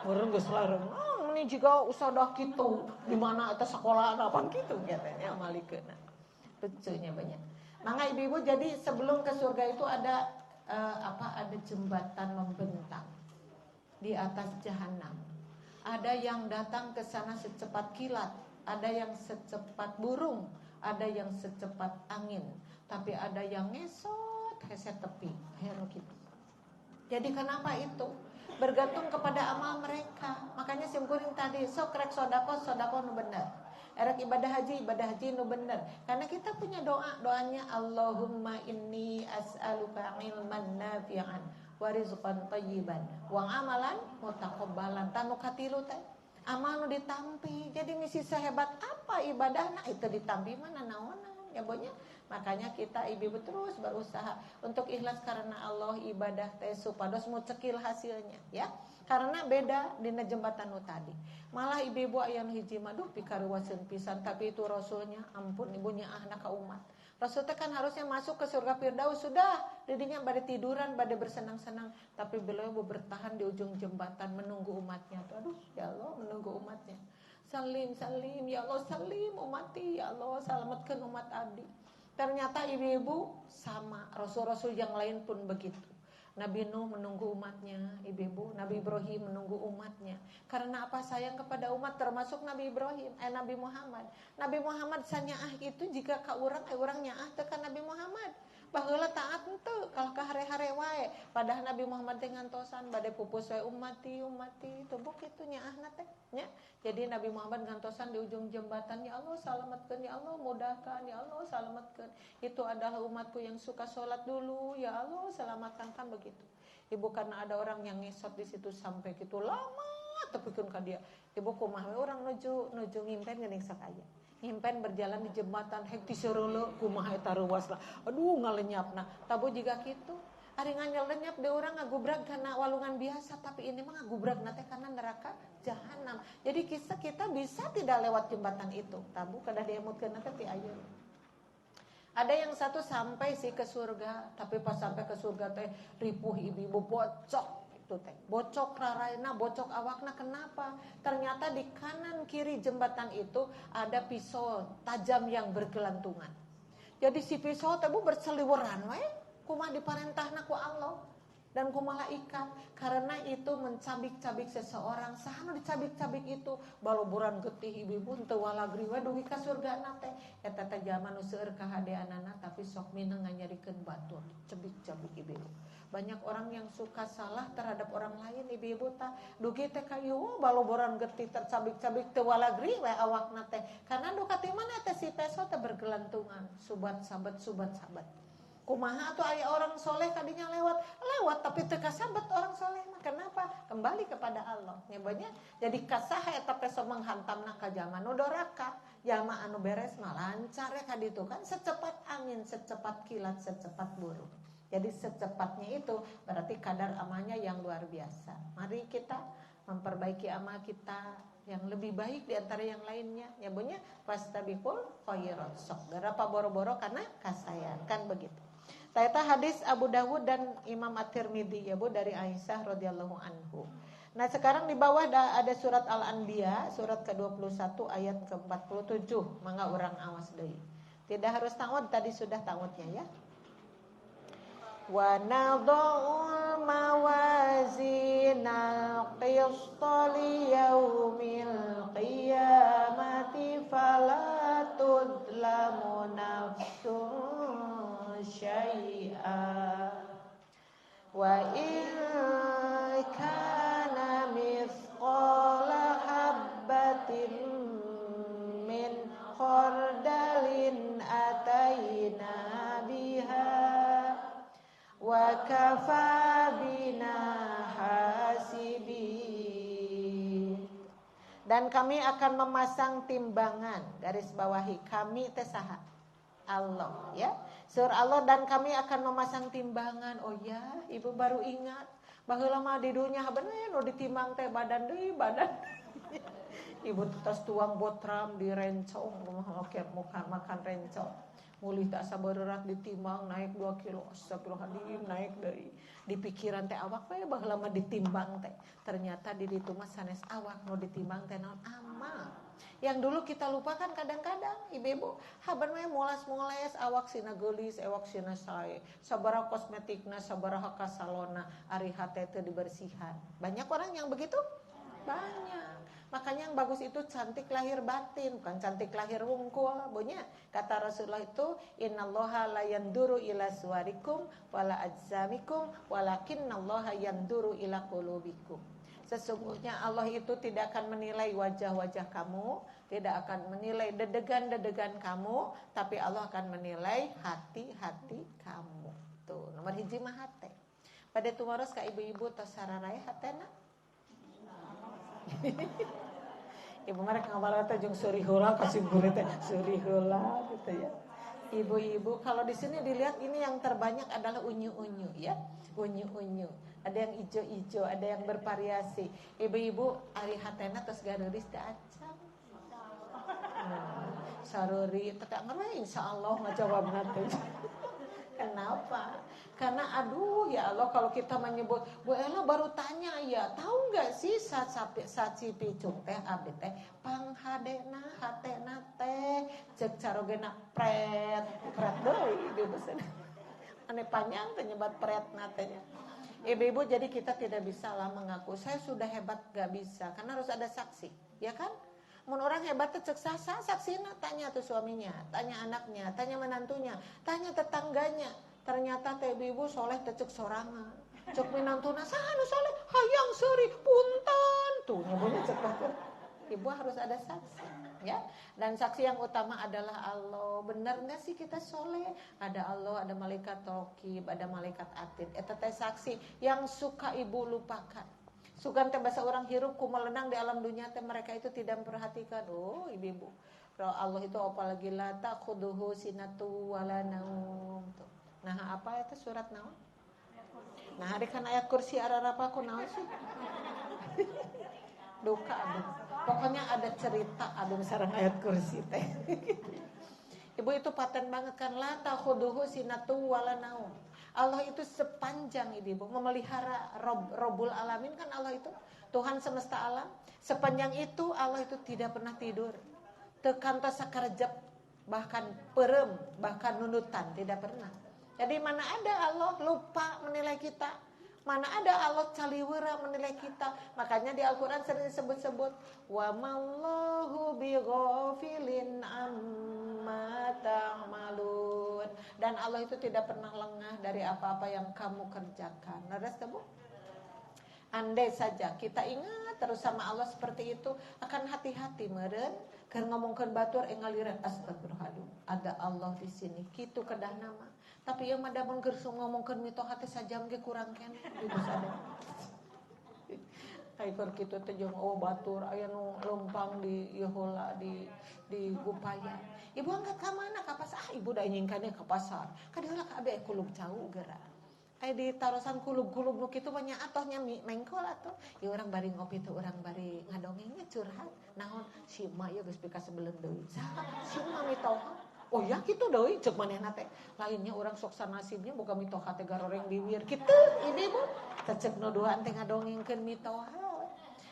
meureun geus lareng. Ini juga usaha kitu di mana eta sekolah apa kitu katanya malikeun. Lucunya banyak. Maka ibu-ibu, jadi sebelum ke surga itu ada ada jembatan membentang di atas jahanam. Ada yang datang ke sana secepat kilat, ada yang secepat burung, ada yang secepat angin, tapi ada yang ngesot heset tepi. Gitu. Jadi kenapa itu? Bergantung kepada amal mereka. Makanya simkuring tadi sok rek sodako nu bener. Erek ibadah haji nu bener. Karena kita punya doanya Allahumma inni as'aluka ilman nafi'an wa rizqan thayyiban wa amalan mutaqabbalan. Tanu katilu teh amal nu ditampi. Jadi misi sehebat apa ibadahna itu ditampi mana naonan ya bonya. Makanya kita ibu terus berusaha untuk ikhlas karena Allah, ibadah teh supados mucekil hasilnya ya. Karena beda dina jembatan nu tadi. Malah ibu-ibu aya nu hiji mah duh pikaruwaseun pisan, tapi itu rasulnya ampun ibunya anak ka umat. Rasul teh kan harusnya masuk ke surga Firdaus, sudah didinya bade tiduran, bade bersenang-senang, tapi beliau bertahan di ujung jembatan menunggu umatnya. Aduh ya Allah, menunggu umatnya. Salim ya Allah, salim umati ya Allah, selamatkan umat abdi. Ternyata ibu-ibu sama, rasul-rasul yang lain pun begitu. Nabi Nuh menunggu umatnya, ibu-ibu. Nabi Ibrahim menunggu umatnya. Karena apa? Sayang kepada umat, termasuk Nabi Ibrahim, Nabi Muhammad. Nabi Muhammad sanyaah itu jika ka urang nyaah teh ka Nabi Muhammad. Baheula taat henteu kalau ka hare-hare wae. Padahal Nabi Muhammad teh ngantosan bade pupus wae umati teu kitu nyaahna teh nya. Jadi Nabi Muhammad ngantosan di ujung jembatan, ya Allah selamatkeun, ya Allah mudahkan, ya Allah selamatkeun. Itu adalah umatku yang suka sholat dulu, ya Allah selamatkan, kan begitu. Ibu karena ada orang yang ngesot di situ sampai gitu lama tepikeun ka dia. Ibu kumaha we urang nuju ngimpen geuning sakaya. Ngimpen berjalan di jembatan hek diseureuleu kumaha eta reuasna. Aduh ngalenyapna. Tabu jiga kitu. Ari nganyel-lenyap de urang ngagubrak kana walungan biasa, tapi ini mah ngagubrakna teh kana neraka jahanam. Jadi kisah kita bisa tidak lewat jembatan itu. Tabu kada diemutkeun teh ti ayeuna. Ada yang satu sampai sih ke surga, tapi pas sampai ke surga teh ripuh ibu-ibu bocok itu teh. Bocok raraina, bocok awakna, kenapa? Ternyata di kanan kiri jembatan itu ada pisau tajam yang bergelantungan. Jadi si pisau teh berseliweran we, kumaha diparentahna ku Allah dan ku malaikat, karena itu mencabik-cabik seseorang. Saha nu dicabik-cabik itu baloburan getih ibu-ibu teu walagri we dugi ka surgana teh. Eta teh jalma nu seueur kahadeanana tapi sok mineng nganyarikeun batur, cebik-cabik ibu-ibu. Banyak orang yang suka salah terhadap orang lain ibu-ibu tah dugi teh ka ieu baloburan getih tercabik-cabik teu walagri we awakna teh. Karena nu katimana teh si peso teh bergelantungan, subat sabat. Kumaha tuh aya orang soleh kadinya lewat tapi teu kasabat orang soleh mah. Kenapa? Kembali kepada Allah. Nyebanya jadi kasaha eta peso menghantamna ka jalma nu doraka. Jalma anu beres mah lancar ya ka ditu kan, secepat angin, secepat kilat, secepat burung. Jadi secepatnya itu berarti kadar amalnya yang luar biasa. Mari kita memperbaiki amal kita yang lebih baik di antara yang lainnya. Nyebanya fastabiqul khairat. Sok garapa boro-boro karena kasayan kan begitu. Taita hadis Abu Dawud dan Imam At-Tirmidzi ya Bu dari Aisyah radhiyallahu anhu. Nah, sekarang di bawah ada surat Al-Anbiya surat ke-21 ayat ke-47. Mangga urang awas deui. Tidak harus ta'awud, tadi sudah ta'awudnya ya. Wa nadha'ul mawazinal qista liyaumil qiyamati fala tudlamu nafsun syai'a wa in kana mithqala habbatin min khardalin ataina biha wa kafa bina hasibin. Dan kami akan memasang timbangan, garis bawahi kami teh saha? Allah, ya. Surah Allah, dan kami akan memasang timbangan. Oh ya, ibu baru ingat baheula mah di dunya bener nu ditimbang teh badan deui badan. Ibu tos tuang botram di rencong, oke muka makan rencong. Mulih tak sabarerat ditimbang naik 2 kilo. Astagfirullahaladzim, naik dari di pikiran teh awak we baheula mah ditimbang teh. Ternyata di ditu mah sanes awak nu ditimbang teh naon amal. Yang dulu kita lupakan kadang-kadang ibu-ibu haban we molas-moles awak sina geulis, awak sina sae. Sabaraha kosmetikna, sabaraha kasalona, ari hate teh dibersihan. Banyak orang yang begitu? Banyak. Makanya yang bagus itu cantik lahir batin, bukan cantik lahir wungkul. Bonya kata Rasulullah itu, innallaha la yanduru ila suwarikum wala ajsamikum walakinnallaha yanduru ila qulubikum. Sesungguhnya Allah itu tidak akan menilai wajah-wajah kamu, tidak akan menilai dedegan-dedegan kamu, tapi Allah akan menilai hati-hati kamu. Tuh, nomor hiji mah hate. Pada tumaros ka ibu-ibu tos sararae hatena. Ibu mereka ngamal teh jeung seuri heula kasih guru teh seuri heula gitu ya. Ibu-ibu kalau di sini dilihat ini yang terbanyak adalah unyu-unyu ya. Unyu-unyu. Ada yang ijo-ijo, ada yang bervariasi. Ibu-ibu ari hatena tos gareuris teh acang. Saruri teh ngarwe insyaallah ngajawabna teh. Kenapa? Karena aduh ya Allah kalau kita menyebut Bu Ella baru tanya ya tahu nggak sih saat si picung teh abdi teh panghadena hatena teh cek carogena pret deui di beuseun ane panjang teh nyebat pret natenya. Ibu-ibu jadi kita tidak bisa lah mengaku saya sudah hebat gak bisa karena harus ada saksi ya kan. Mun orang hebat teh cek sasa saksina tanya tuh suaminya, tanya anaknya, tanya menantunya, tanya tetangganya. Ternyata teh ibu soleh teh cek sorangan. Cek menantuna saha nu soleh? Hayang seuri punten. Tuh nyebutnya cek batur. Ibu harus ada saksi, ya. Dan saksi yang utama adalah Allah. Benar enggak sih kita soleh? Ada Allah, ada malaikat raqib, ada malaikat atid. Eta teh saksi yang suka ibu lupakan. Sugan teh bahasa orang hirup kumelenang di alam dunia teh mereka itu tidak memperhatikan. Oh ibu-ibu, Allah itu apalagi la ta'khuduhu sinatu wala naum. Nah apa itu surat naum? Nah hari kan ayat kursi ararapa ku naon sih? Duka aduh. Pokoknya ada cerita aduh sareng ayat kursi teh. Ibu itu paten banget kan la ta'khuduhu sinatu wala naum. Allah itu sepanjang ibu memelihara Rabbul Alamin kan Allah itu Tuhan semesta alam. Sepanjang itu Allah itu tidak pernah tidur. Tekan ta sakarejep bahkan perem bahkan nunutan tidak pernah. Jadi mana ada Allah lupa menilai kita. Mana ada Allah caliwera menilai kita. Makanya di Al-Qur'an sering disebut-sebut wa mallahu bighafilin amma ta'malun. Dan Allah itu tidak pernah lengah dari apa-apa yang kamu kerjakan. Leres teu? Andai saja kita ingat terus sama Allah seperti itu, akan hati-hati meureun keur ngomongkeun batur ngalireun astagfirullahaladzim. Ada Allah di sini. Kitu kedah nama. Tapi yang madamun keur ngomongkeun mitoha teh sajam ge kurang keneh ibu sadar. Ai keur kitu teh jeung batur aya nu lempang di ieu heula di Gupaya. Ibu angkat ka mana? Ka pasar. Ibu da nyingkannya ke pasar. Ka diheula ka abdi kulub cau geura. Ai di tarosan kulub-kulub nu kitu banyak atohnya mengkol atuh. Ieu urang bari ngopi teh urang bari ngadongengnya curhat. Naon si emak ieu geus pika sebeleun deui. Saha si emak mitoha? Oh ya kitu deui ceuk manehna teh. Lainnya urang sok sanasibnya boga mitoha teh garoreng bibir. Kitu ibu teh ceuk nu duaan teh ngadongengkeun mitoha.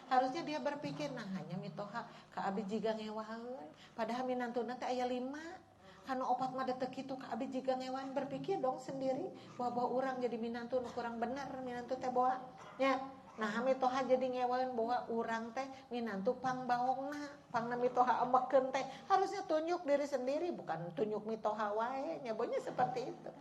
Harusnya dia berpikir nah hanya mitoha ka abdi jiga ngewaheun. Padahal minantuna teh aya 5. Karena opat mah teu kitu ka abdi jiga ngewan, berpikir dong sendiri bahwa urang jadi minantu nu kurang bener, minantu teh boa nya. Nah mitoha jadi ngewan bahwa urang teh minantu pangbaongna, pangna mitoha amekeun teh harusnya tunjuk diri sendiri, bukan tunjuk mitoha wae nya, bonya seperti itu.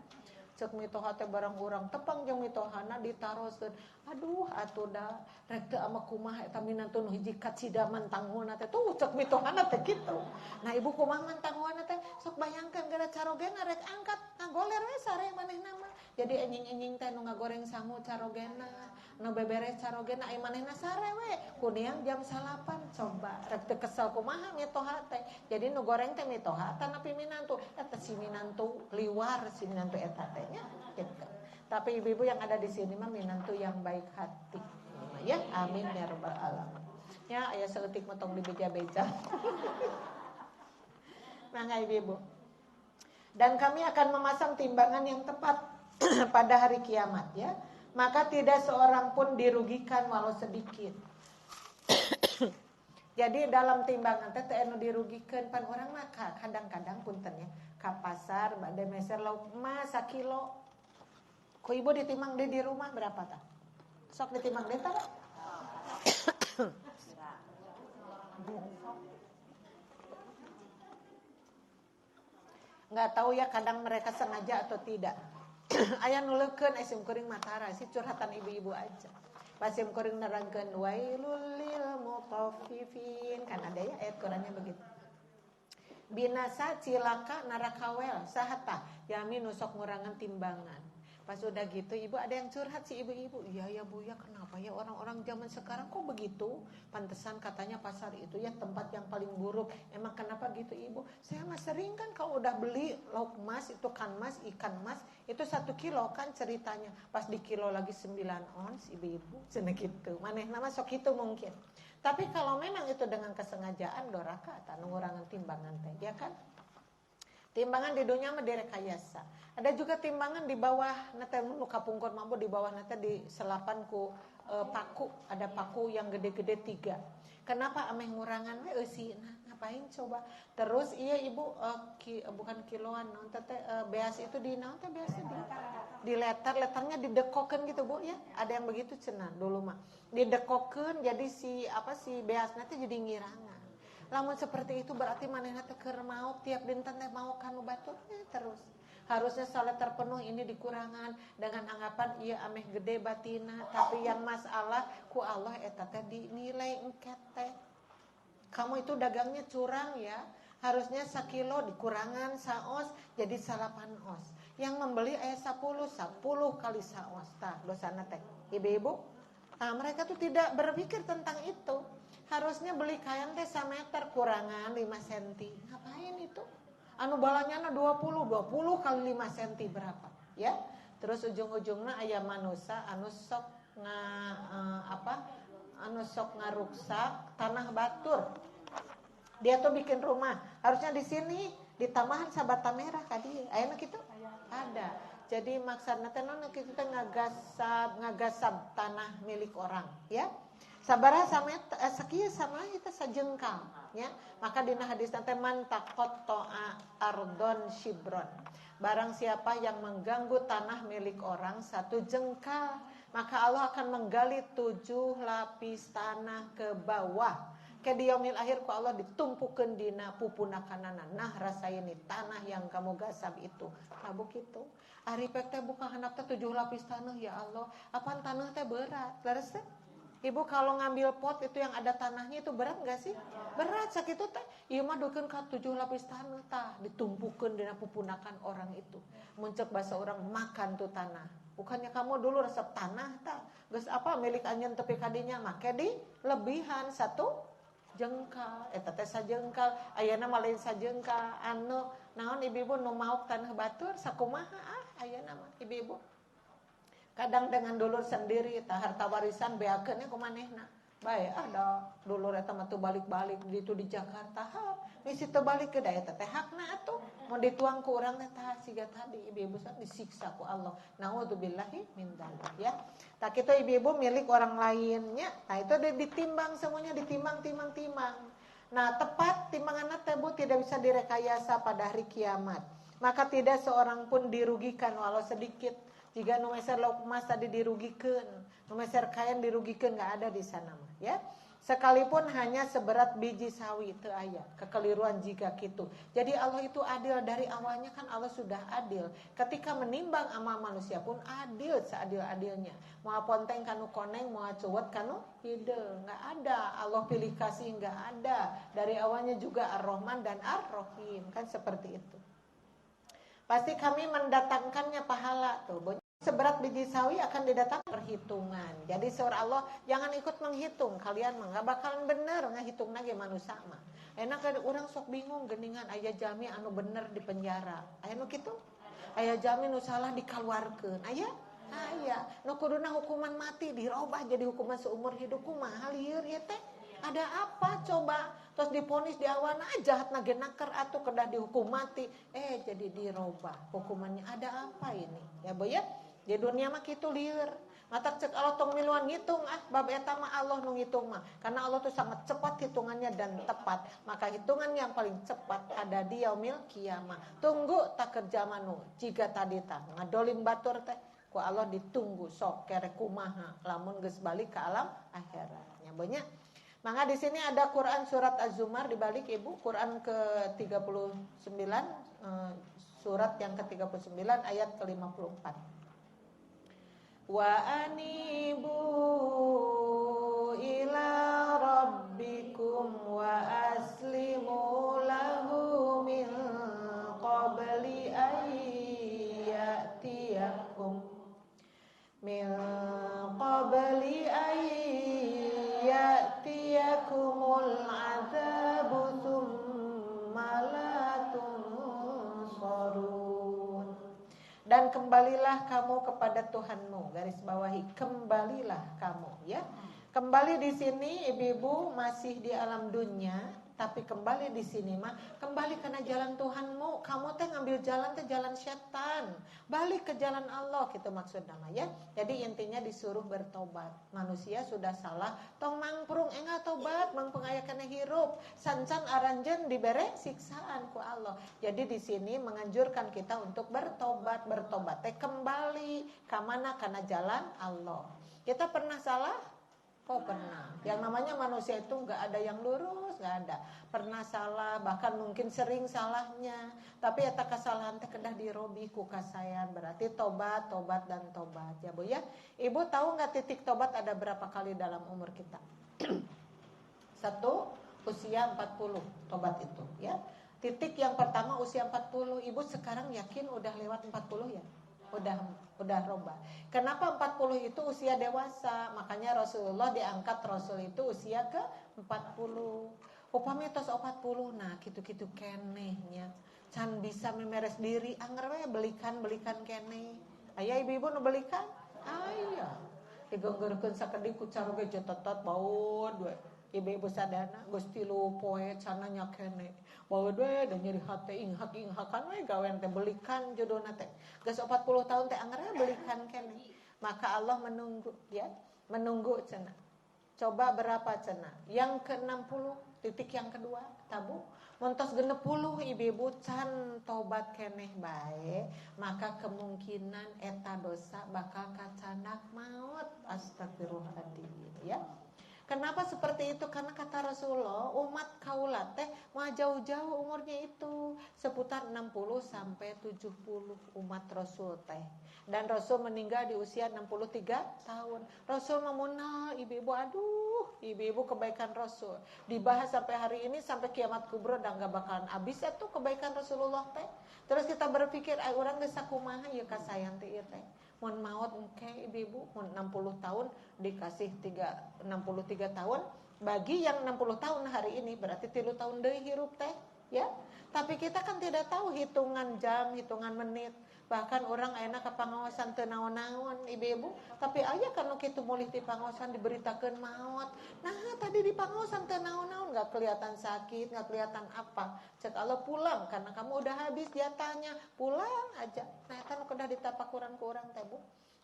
Cek mitoha teh barang urang tepang jeung mitohana ditaroseun. Aduh atuh da rek teu ama kumaha eta minantu nu hiji kacidaman tangguhna teh tuh cek mitohana teh kitu. Nah ibu kumaha man tangguhna teh sok bayangkeun gara carogena rek angkat ngagoler we sare manehna mah. Jadi enjing-enjing teh nu ngagoreng sangu carogena, nu beberes carogena ai manehna sare we. Kuniang jam 8 coba rek teu kesel kumaha mitoha teh. Jadi nu goreng teh mitoha tanapi minantu. Eta si minantu liwar si minantu eta teh nya gitu. Tapi ibu-ibu yang ada di sini mah minantu yang baik hati. Ya, amin ya rabbal alamin. Ya, aya saeutik motong di beja-beja. Mangga ibu-ibu. Dan kami akan memasang timbangan yang tepat pada hari kiamat ya. Maka tidak seorang pun dirugikan walau sedikit. Jadi dalam timbangan teh anu dirugikeun pan urang mah kadang-kadang punten ya. Ka pasar bade meser lauk emas 1 kilo. Ku ibu ditimang di rumah berapa tah? Sok ditimang di tah. Nggak tahu ya kadang mereka sengaja atau tidak. Aya nuleukeun sim kuring matara si curhatan ibu-ibu aja. Pasim kuring nerangkeun wailul lil mutaffifin, kan ada ya ayat Qur'annya begitu. Binasa cilaka narakawel saha tah yami nusok ngurangan timbangan. Pas udah gitu ibu ada yang curhat si ibu-ibu, iya ya bu ya kenapa ya orang-orang zaman sekarang kok begitu, pantesan katanya pasar itu ya tempat yang paling buruk. Emang kenapa gitu ibu? Saya mah sering kan kalau udah beli lauk mas itu kan mas ikan mas itu 1 kilo kan ceritanya, pas di kilo lagi 9 ons ibu-ibu cenah gitu. Maneh nama sok itu mungkin. Tapi kalau memang itu dengan kesengajaan doraka atau ngurangan timbangan teh ya kan? Timbangan di dunia mah direkayasa. Ada juga timbangan di bawah nate nu kapungkur mampu di bawah nate di selapan ku paku, ada paku yang gede-gede 3. Kenapa ameh ngurangan we eusina? Ngapain coba? Terus iya ibu bukan kiloan naon teh beas itu di naon teh biasa di letter-letternya didekokeun gitu Bu ya. Ada yang begitu cenah dulu mah. Didekokeun jadi si beasna teh jadi ngirangan. Lamun seperti itu berarti manehna teh keur maok tiap dinten teh maok kanu batur terus. Harusnya salat terpenuh ini dikurangan dengan anggapan ieu ameh gede batina, tapi yang masalah ku Allah eta teh dinilai engket teh. Kamu itu dagangnya curang ya. Harusnya 1 kilo dikurangan saos jadi 8 os. Yang membeli aya 10 kali saos. Tah dosana teh. Ibu-ibu, nah mereka tuh tidak berpikir tentang itu. Harusnya beli kain teh 1 meter kurangan 5 cm. Ngapain itu? Anu balanya 20 kali 5 cm berapa? Ya. Terus ujung-ujungna aya manusia anu sok anu sok ngaruksak tanah batur. Dia tuh bikin rumah. Harusnya di sini di tamahan sabata merah kadi. Aya kitu? Ada. Jadi maksudna teh naon kitu teh ngagasab tanah milik orang, ya. Sabaraha sakieu sama kita sajengkal ya. Maka dina hadis teh man taqatta'a ardon shibron. Barang siapa yang mengganggu tanah milik orang 1 jengkal, maka Allah akan menggali 7 lapis tanah ke bawah. Ke di yaumil akhir ku Allah ditumpukeun dina pupuna kanana. Nah rasain nih tanah yang kamu gasab itu. Kamu kitu. Ari pek teh buka handap teh 7 lapis tanah ya Allah. Apaan tanah teh berat. Leres teh? Ibu kalau ngambil pot itu yang ada tanahnya itu berat gak sih? Berat sakitu teh. Ieu mah dukeun ka 7 lapis tanah tah ditumpukeun dina pupunakan orang itu. Muncul bahasa orang makan tuh tanah. Bukannya kamu dulu resep tanah tah. Geus apa milik anjeun tepi kadinya make di lebihan 1 jengkal. Eta teh sajengkal. Ayeuna mah lain sajengkal. Anu naon ibu-ibu nu maok tanah batur sakumaha ayeuna mah ibu-ibu. Kadang dengan dulur sendiri tah harta warisan beakeunnya ku manehna. Bae ada dulur eta mah teu balik-balik ditu di Jakarta. Misi teu balik ke daerah teh hakna atuh. Mun dituang ku urang teh tah siga tadi ibu-ibu disiksa ku Allah. Naudzubillahi min dzalik ya. Tah kitu ibu-ibu milik orang lainnya. Nah itu ditimbang semuanya ditimbang. Nah, tepat timbangan tebu tidak bisa direkayasa pada hari kiamat. Maka tidak seorang pun dirugikan walau sedikit. Jika nu meser lauk emas tadi dirugikan, nu meser kain dirugikan, nggak ada di sana mah, ya. Sekalipun hanya seberat biji sawi teu aya kekeliruan jika gitu. Jadi Allah itu adil, dari awalnya kan Allah sudah adil. Ketika menimbang amal manusia pun adil seadil-adilnya. Mau ponteng kanu koneng, mau cuwet kanu hideu, nggak ada. Allah pilih kasih nggak ada. Dari awalnya juga Ar-Rahman dan Ar-Rahim, kan seperti itu. Pasti kami mendatangkannya pahala tuh. Seberat biji sawi akan didatangkan perhitungan. Jadi surah Allah jangan ikut menghitung. Kalian mah nggak bakalan bener ngahitung lagi manusia mah. Enak ada orang sok bingung geningan aya jami anu bener di penjara. Aya nu kitu? Aya jami nu salah dikaluarkeun. Aya? Aya. Nu kuduna hukuman mati dirobah jadi hukuman seumur hidup. Kumaha lieur ieu teh? Ada apa coba? Terus diponis di awana jahat nagenaker atau kedah dihukum mati. Jadi dirobah hukumannya. Ada apa ini? Ya Bu ya? Di dunia mah kitu lieur. Mata cek Allah tong miluan ngitung bab eta mah Allah nu ngitung mah. Karena Allah tuh sangat cepat hitungannya dan tepat. Maka hitungan yang paling cepat ada di yaumil kiamah. Tunggu tak kerja manu. Jika tadi tah ngadolim batur teh ku Allah ditunggu sok kere kumaha lamun geus balik ke alam akhirat. Nya banyak. Maka di sini ada Quran surat Az-Zumar dibalik Ibu, Quran ke-39 surat yang ke-39 ayat ke-54. Wa anibu ila rabbikum wa aslimu lahu min qabli ayyatiyakum min qabli ayyatiyakumul adzabu thumma la tunsarun. Dan kembalilah kamu kepada Tuhanmu. Garis bawahi, kembalilah kamu, ya. Kembali di sini ibu-ibu masih di alam dunia, tapi kembali di sini mah kembali karena jalan Tuhanmu. Kamu teh ngambil jalan teh jalan setan. Balik ke jalan Allah gitu maksudnya mah, ya. Jadi intinya disuruh bertobat. Manusia sudah salah, tong mangprung enggak tobat, mangpengayakannya hirup. Sancan aranjen dibere siksaan ku Allah. Jadi di sini menganjurkan kita untuk bertobat teh kembali ke mana karena jalan Allah. Kita pernah salah? Oh pernah. Yang namanya manusia itu nggak ada yang lurus, nggak ada. Pernah salah, bahkan mungkin sering salahnya. Tapi eta kesalahan teh kedah dirobi ku kasayan. Berarti tobat dan tobat. Ya Bu ya. Ibu tahu nggak titik tobat ada berapa kali dalam umur kita? 1, usia 40 tobat itu, ya. Titik yang pertama usia 40. Ibu sekarang yakin udah lewat 40 ya? Udah robah. Kenapa 40 itu usia dewasa? Makanya Rasulullah diangkat Rasul itu usia ke 40. Upami tos 40, nah gitu-gitu kenehnya. Can bisa memeres diri, anggar we belikan keneh. Aya ibu-ibu nu belikan? Aya. Digeunggeurkeun sakedik ku caroge jototot baud we. Ibu-ibu sadana Gusti lu poe cana nyakene. Bawa we dan nyeri hati inghak-inghakan we gawean teh belikan jodohna teh. Geus 40 tahun teh anggarnya belikan kene. Maka Allah menunggu ya, menunggu cenah. Coba berapa cenah? Yang ke-60 titik yang kedua tabu. Montos 60 ibu-ibu can tobat keneh bae, maka kemungkinan eta dosa bakal kacanak maut. Astagfirullahaladzim ya. Kenapa seperti itu? Karena kata Rasulullah, umat kaula teh mah jauh-jauh umurnya itu seputar 60 sampai 70 umat Rasul teh. Dan Rasul meninggal di usia 63 tahun. Rasul memunal ibu-ibu, aduh, ibu-ibu kebaikan Rasul. Dibahas sampai hari ini sampai kiamat kubra udah enggak bakalan habis itu kebaikan Rasulullah teh. Terus kita berpikir, ai urang geus sakumaha ieu kasayang teh ieu teh. Mun maut engke ibu-ibu mun 60 tahun dikasih 63 tahun bagi yang 60 tahun hari ini berarti 3 tahun deui hirup teh ya. Tapi kita kan tidak tahu hitungan jam, hitungan menit. Bahkan orang ayeuna ka pangaosan teu naon-naon ibu-ibu, tapi aya kana kitu mulih di pangaosan diberitakeun maot. Nah, tadi di pangaosan teu naon-naon, enggak kelihatan sakit, enggak kelihatan apa. Cek Allah pulang karena kamu udah habis jatahnya, pulang aja. Nah, eta nu kedah ditapakuran ku urang teh Bu.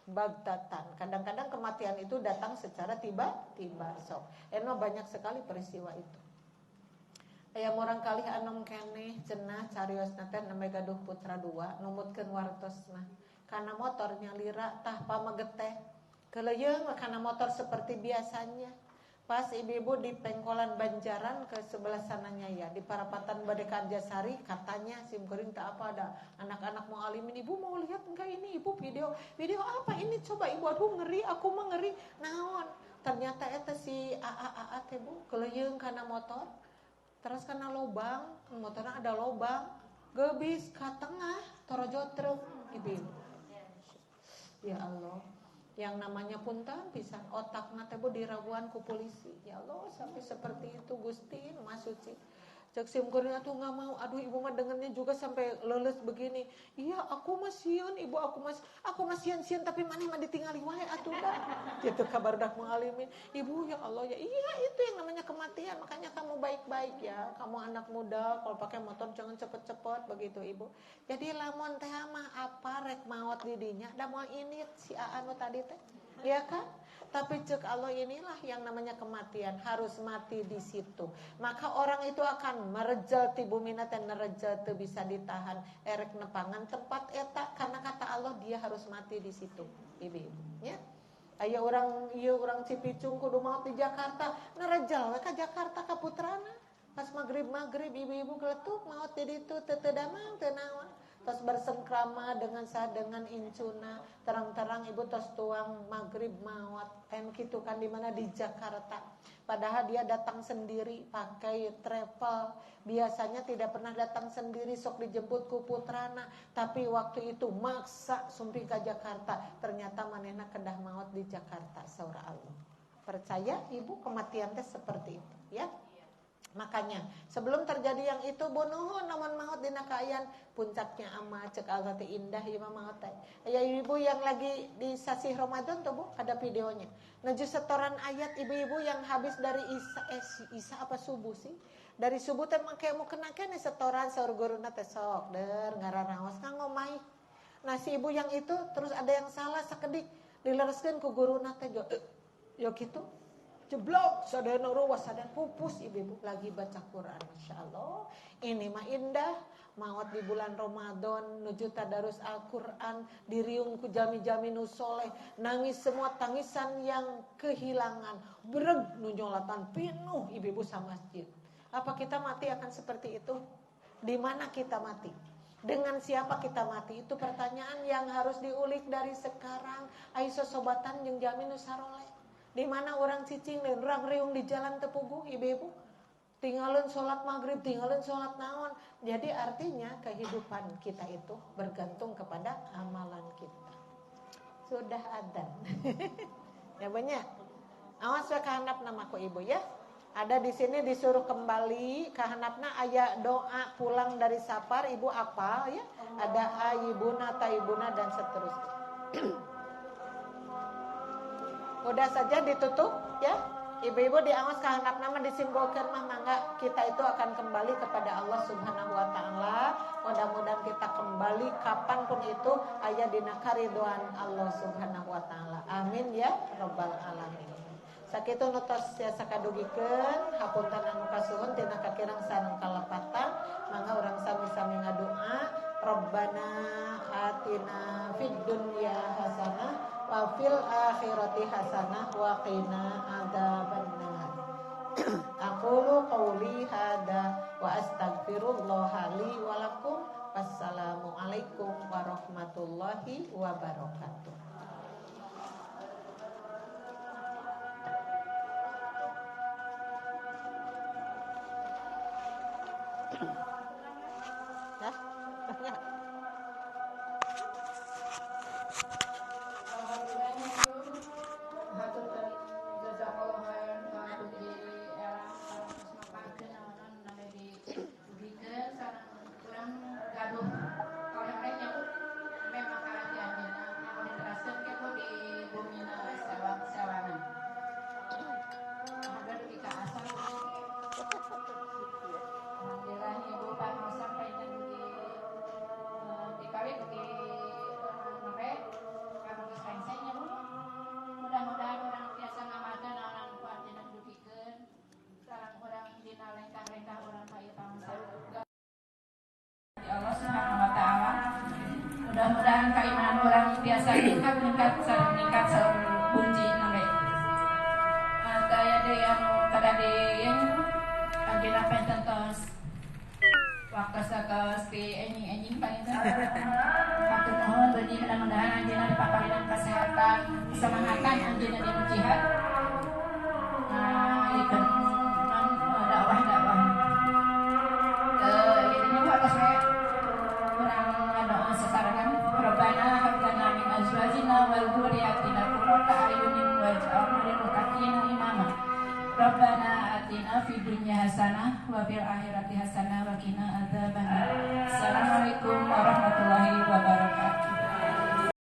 Bagtatan. Kadang-kadang kematian itu datang secara tiba-tiba sok. Banyak sekali peristiwa itu. Aya murang kalih anom keneh cenah cariosna teh nembe gaduh putra 2 numutkeun wartosna. Kana motor nyalira tah pamegeteh. Keleyeung kana motor seperti biasanya. Pas ibu-ibu di pengkolan Banjaran ke sebelah sananya ya, di Parapatan Badekan Jasari, katanya sim kuring tak apa ada anak-anak mau alimin, ibu mau lihat enggak ini ibu video apa ini, coba ibu, aduh ngeri, aku mah ngeri naon. Ternyata eta si AA teh bu keleyeung kana motor, terus kana lobang, motornya ada lobang, gebis ka tengah torojo truk ibu-ibu. Ya Allah, yang namanya punten pisan otakna teh bu diraguan ku polisi. Ya Allah, sampai seperti itu Gusti Mas Suci. Cek simkuring atuh enggak mau. Aduh ibu mah dengernya juga sampai leles begini. Iya, aku mah sieun ibu, aku mah sieun tapi maneh mah ditinggali wae atuh dah. Gitu kabar dak mualimin. Ibu ya Allah ya, iya itu yang namanya kematian. Makanya kamu baik-baik ya. Kamu anak muda, kalau pakai motor jangan cepet-cepet begitu ibu. Jadi lamun teh mah apa rek maot di dinya, da moal ini si anu tadi teh. Iya kan? Tapi cek Allah inilah yang namanya kematian, harus mati di situ. Maka orang itu akan merejel ti bumina teh nerejel teu bisa ditahan erek nepangan tempat eta karena kata Allah dia harus mati di situ. Ibu-ibu, ya. Aya urang Cipicung kudu maot di Jakarta, nerejel we ka Jakarta ka putrana. Pas maghrib ibu-ibu geletuk maot di ditu teu damang teu naon. Tos bersengkrama dengan incuna, terang-terang ibu tos tuang maghrib maot kitu kan di mana di Jakarta. Padahal dia datang sendiri pakai travel. Biasanya tidak pernah datang sendiri, sok dijemput ku putrana, tapi waktu itu maksa sumpi ke Jakarta. Ternyata manehna kedah maot di Jakarta saura Allah. Percaya ibu kematian teh seperti itu, ya? Makanya sebelum terjadi yang itu bunuhun namun maut dina kaayaan puncaknya ama cek Allah teh indah ieu mah maut teh. Aya ibu yang lagi di sasih Ramadan tuh Bu, ada videonya. Nuju setoran ayat ibu-ibu yang habis dari Isa apa subuh sih? Dari subuh teh make mau kena keneh setoran saur guruna teh sok der ngararaos kanggo maik. Nah si ibu yang itu terus ada yang salah sakedik dilereskeun ku guruna teh yo kitu. Jeblok, sadana ruwas, sadana pupus ibu-ibu lagi baca Quran. Masya Allah, ini mah indah. Maut di bulan Ramadan, nuju tadarus Al-Quran, diriung ku jami-jami nu soleh, nangis semua tangisan yang kehilangan, bereg nunjolatan pinuh ibu-ibu sama masjid. Apa kita mati akan seperti itu? Di mana kita mati? Dengan siapa kita mati? Itu pertanyaan yang harus diulik dari sekarang. Aisyah sobatan jeung jami nu saroleh. Di mana orang cicing dan orang riung di jalan tepugu ibu-ibu tinggalin sholat maghrib, tinggalin sholat naon. Jadi artinya kehidupan kita itu bergantung kepada amalan kita. Sudah ada ya banyak. Awas we kahandap namaku ibu ya. Ada di sini disuruh kembali kahandapna aya doa pulang dari safar ibu apa ya. Ada ayibuna, taibuna dan seterusnya. Udah saja ditutup ya. Ibu-ibu diawas kahandap nama disimbolkan mah mangga kita itu akan kembali kepada Allah Subhanahu wa taala. Mudah-mudahan kita kembali kapanpun itu aya dina karidhoan Allah Subhanahu wa taala. Amin ya rabbal alamin. Sakitu nutos tiasa kadugikeun hapunten anu kasuhun tina kakirang sareng kalepatan. Mangga urang sami-sami ngadoa. Rabbana atina fid dunya hasanah wa fil akhirati hasanah wa qina adzabannar. Aqulu qauli hada wa astaghfirullah li wa lakum. Wassalamu alaikum warahmatullahi wabarakatuh. Alhamdulillah ibu biasa meningkat selalu bunyi sampai saya ada yang kada ada yang agenda pentas waktu sakas ke anjing paling waktu mohon bagi mudah-mudahan anjing ada paparan kesehatan kesemangatan anjing di jihad ikan dakwah ini waktu saya kurang ada sesarangan Rabbana hab lana min azwajina wal dhurriyyatina qurrata a'yunin waj'alna lil muttaqina imama Rabbana atina fid dunya hasanah wa fil akhirati hasanah